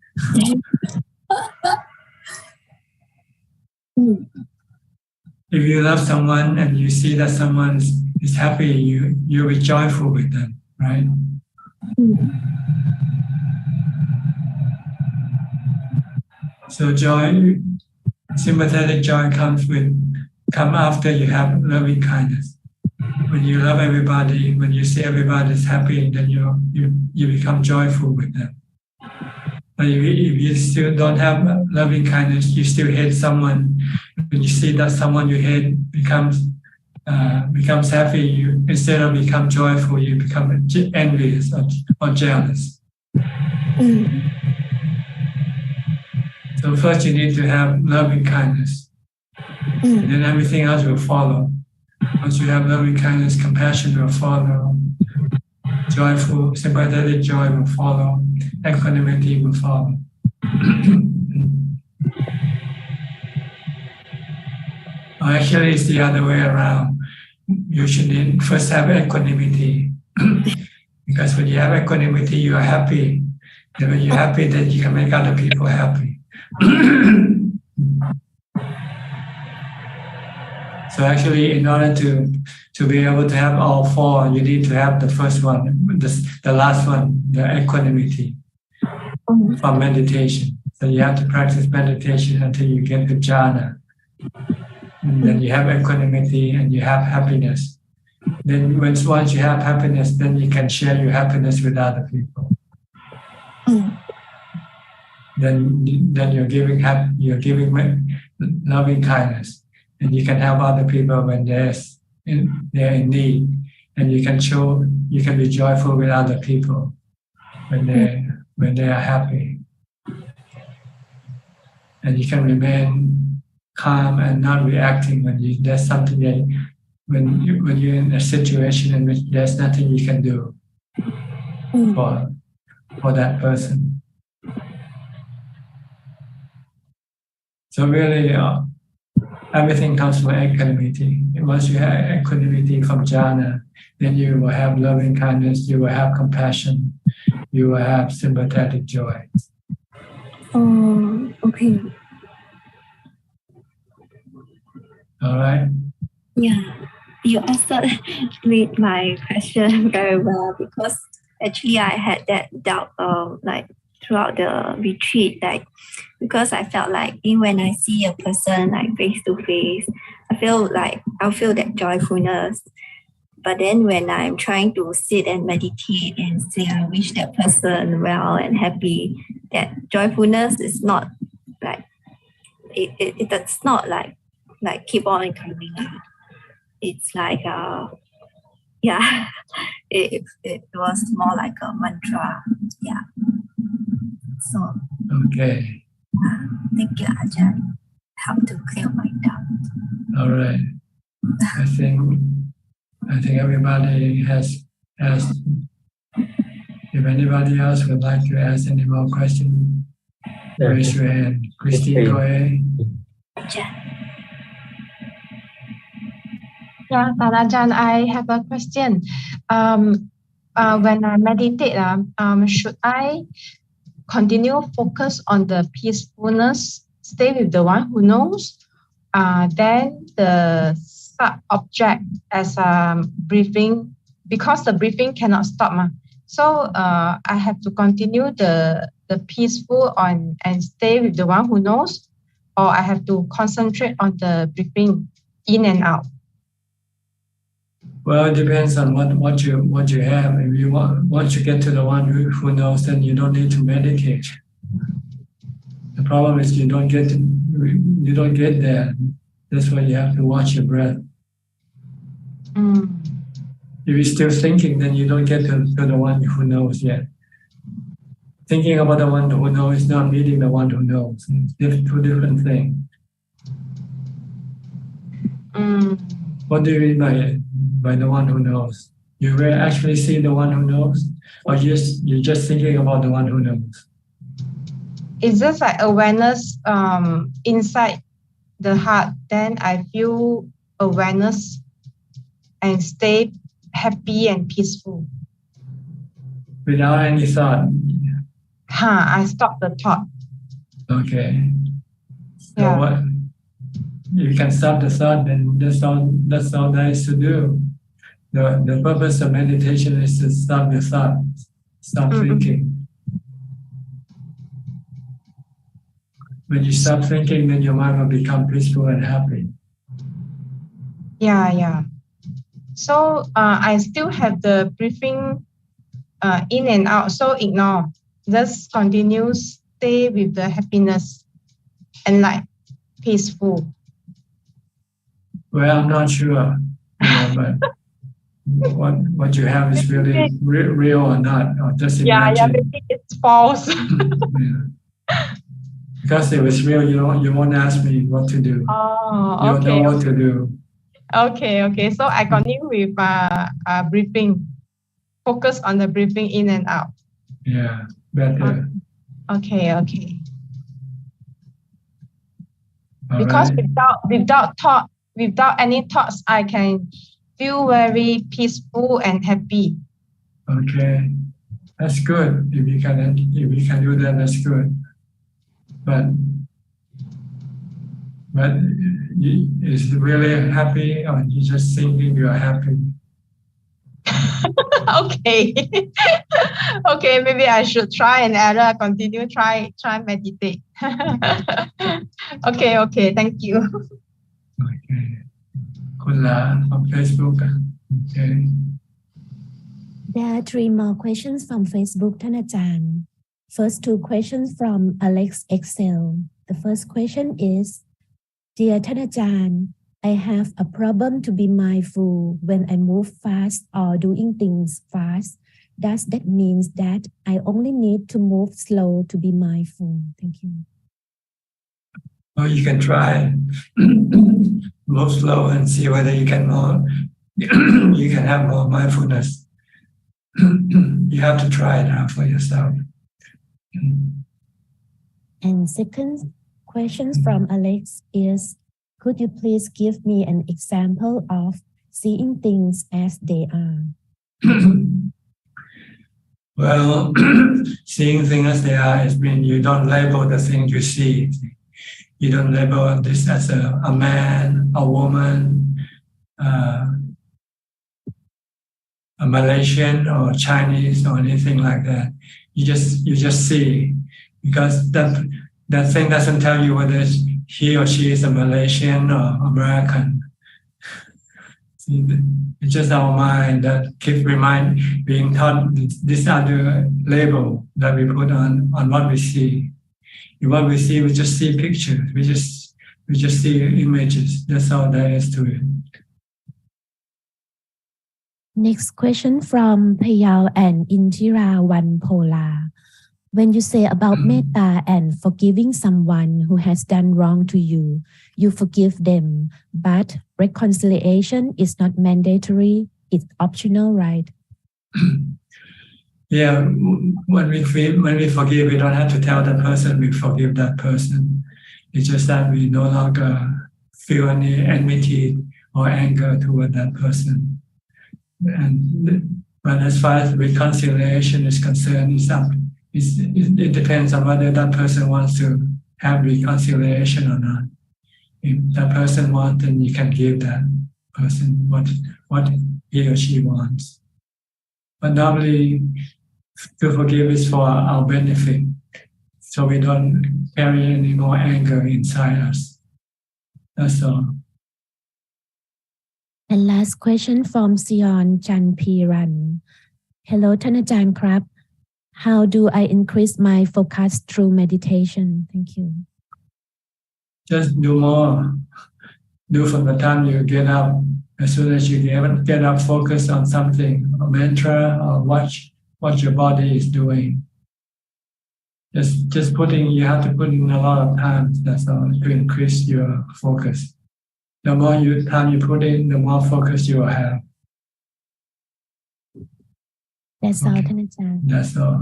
If you love someone and you see that someone is happy, you'll be joyful with them, right? So joy Sympathetic joy come after you have loving kindness. When you love everybody, when you see everybody's happy, then you become joyful with them. But if you still don't have loving kindness, you still hate someone. When you see that someone you hate becomes happy, you instead of become joyful, you become envious or jealous. So first you need to have loving kindness, and then everything else will follow. Once you have loving kindness, compassion will follow. Joyful, sympathetic joy will follow. Equanimity will follow. Actually, it's the other way around. You should first have equanimity. Because when you have equanimity, you are happy. And when you're happy, then you can make other people happy. So actually, in order to be able to have all four, you need to have the first one, the last one, the equanimity from meditation. So you have to practice meditation until you get the jhana. And then you have equanimity and you have happiness. Then once you have happiness, then you can share your happiness with other people. Then you're giving loving kindness. And you can help other people when they're in need, and you can be joyful with other people when they are happy, and you can remain calm and not reacting when there's something that when you're in a situation in which there's nothing you can do for that person. So really. Everything comes from equanimity. Once you have equanimity from jhana, then you will have loving kindness, you will have compassion, you will have sympathetic joy. Oh, okay. All right? Yeah, you answered with my question very well, because actually I had that doubt throughout the retreat, because I felt like even when I see a person face to face, I'll feel that joyfulness. But then when I'm trying to sit and meditate and say I wish that person well and happy, that joyfulness is not it does not keep on coming out. It's it was more like a mantra. Yeah. So okay. Thank you, Ajahn. Help to clear my doubt. All right. I think everybody has asked. If anybody else would like to ask any more questions, raise your hand. Christine, go ahead. Yeah, Ajahn, I have a question. When I meditate, should I continue focus on the peacefulness, stay with the one who knows, then the sub-object as breathing, because the breathing cannot stop. So I have to continue the peaceful and stay with the one who knows, or I have to concentrate on the breathing in and out. Well, it depends on what you have. If you once you get to the one who knows, then you don't need to meditate. The problem is you don't get there. That's why you have to watch your breath. If you're still thinking, then you don't get to the one who knows yet. Thinking about the one who knows is not meeting the one who knows. It's two different things. What do you mean by the one who knows? You will actually see the one who knows, or you're just thinking about the one who knows? It's just like awareness inside the heart. Then I feel awareness and stay happy and peaceful. Without any thought? I stop the thought. Okay. So what? You can stop the thought, then that's all there is to do. The purpose of meditation is to stop the thought, stop thinking. when you stop thinking, then your mind will become peaceful and happy. Yeah. So I still have the breathing in and out. So ignore. Just continue, stay with the happiness and like peaceful. Well, I'm not sure, but what you have is really real or not, or just imagine. Maybe it's false. Because if it's real, you won't ask me what to do. Oh, You'll okay. know what to do. Okay. So I continue with breathing. Focus on the breathing in and out. Yeah, better. Okay. All Because right. without any thoughts, I can feel very peaceful and happy. Okay, that's good. If you can do that, that's good. But is it really happy, or you just thinking you are happy? Okay. Okay, maybe I should try and error, continue, try meditate. Okay, thank you. Okay. Kula from Facebook. Okay. There are 3 more questions from Facebook,ท่านอาจารย์. First 2 questions from Alex Excel. The first question is, Dear ท่านอาจารย์, I have a problem to be mindful when I move fast or doing things fast. Does that mean that I only need to move slow to be mindful? Thank you. Well, you can try move slow and see whether you can have more mindfulness. You have to try it out for yourself. And second question from Alex is, could you please give me an example of seeing things as they are? Well, seeing things as they are is mean you don't label the things you see. You don't label this as a man, a woman, a Malaysian or Chinese or anything like that. You just see, because that thing doesn't tell you whether he or she is a Malaysian or American. It's just our mind that keeps being taught this other label that we put on what we see. In what we see, we just see pictures. We just see images. That's all there is to it. Next question from Payal and Indira Vanpola. When you say about metta and forgiving someone who has done wrong to you, you forgive them, but reconciliation is not mandatory, it's optional, right? Yeah, when we forgive, we don't have to tell the person we forgive that person. It's just that we no longer feel any enmity or anger toward that person. But as far as reconciliation is concerned, it depends on whether that person wants to have reconciliation or not. If that person wants, then you can give that person what he or she wants. But normally, to forgive is for our benefit, so we don't carry any more anger inside us. That's all. And last question from Sion Chanpiran. Hello, ท่านอาจารย์ครับ. How do I increase my focus through meditation? Thank you. Just do more. Do from the time you get up. As soon as you get up, focus on something, a mantra, or watch what your body is doing. Just you have to put in a lot of time. That's all, to increase your focus. The more time you put in, the more focus you will have. That's all, ท่านอาจารย์. That's all.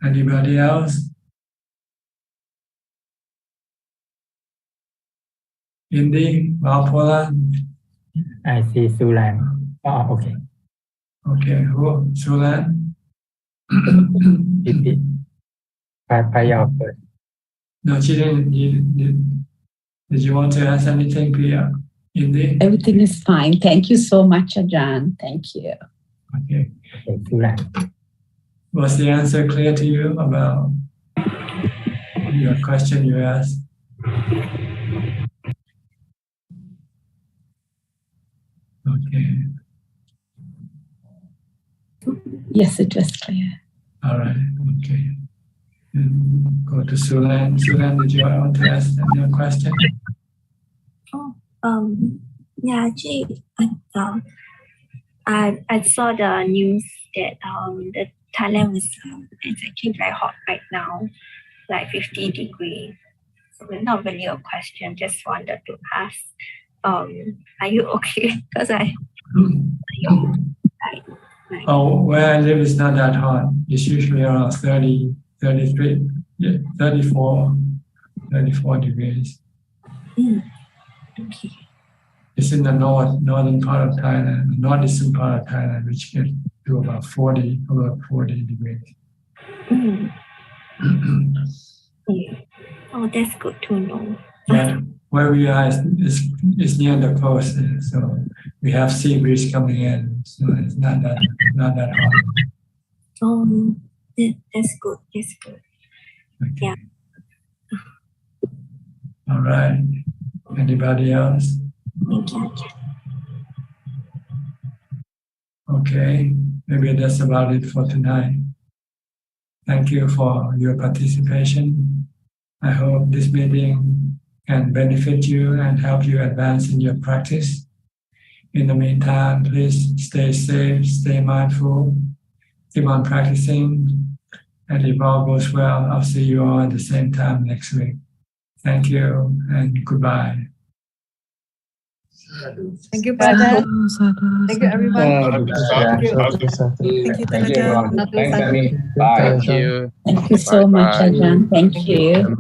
Anybody else? Indy, Valpola? I see Sulan. Oh, okay. Okay, who? Sulan? Payal first. No, she didn't. Did you want to ask anything, Pia? Indy? Everything is fine. Thank you so much, Ajaan. Thank you. Okay. Sulan. Was the answer clear to you about? your question you asked? Okay. Yes, it was clear. All right. Okay. And go to Sulan. Sulan, did you want to ask any question? Yeah, actually, I saw the news that the Thailand was it's actually very hot right now, like 50 degrees. So not really a question, just wanted to ask, are you okay? Because Oh, where I live is not that hot. It's usually around 30, 33, 34 degrees. Okay. It's in the northern part of Thailand, the northeastern part of Thailand, which gets to about 40 degrees. Oh, that's good to know. Yeah, where we are is near the coast, so we have sea breeze coming in, so it's not that hot. That's good. That's good. Okay. Yeah. All right. Anybody else? Okay, maybe that's about it for tonight. Thank you for your participation. I hope this meeting can benefit you and help you advance in your practice. In the meantime, please stay safe, stay mindful, keep on practicing, and if all goes well, I'll see you all at the same time next week. Thank you and goodbye. Thank you, Brother. Thank you, everyone. Thank you. Thank you, everyone. Thanks, Amy. Bye. Thank you. Thank you so much, Ajahn. Thank you.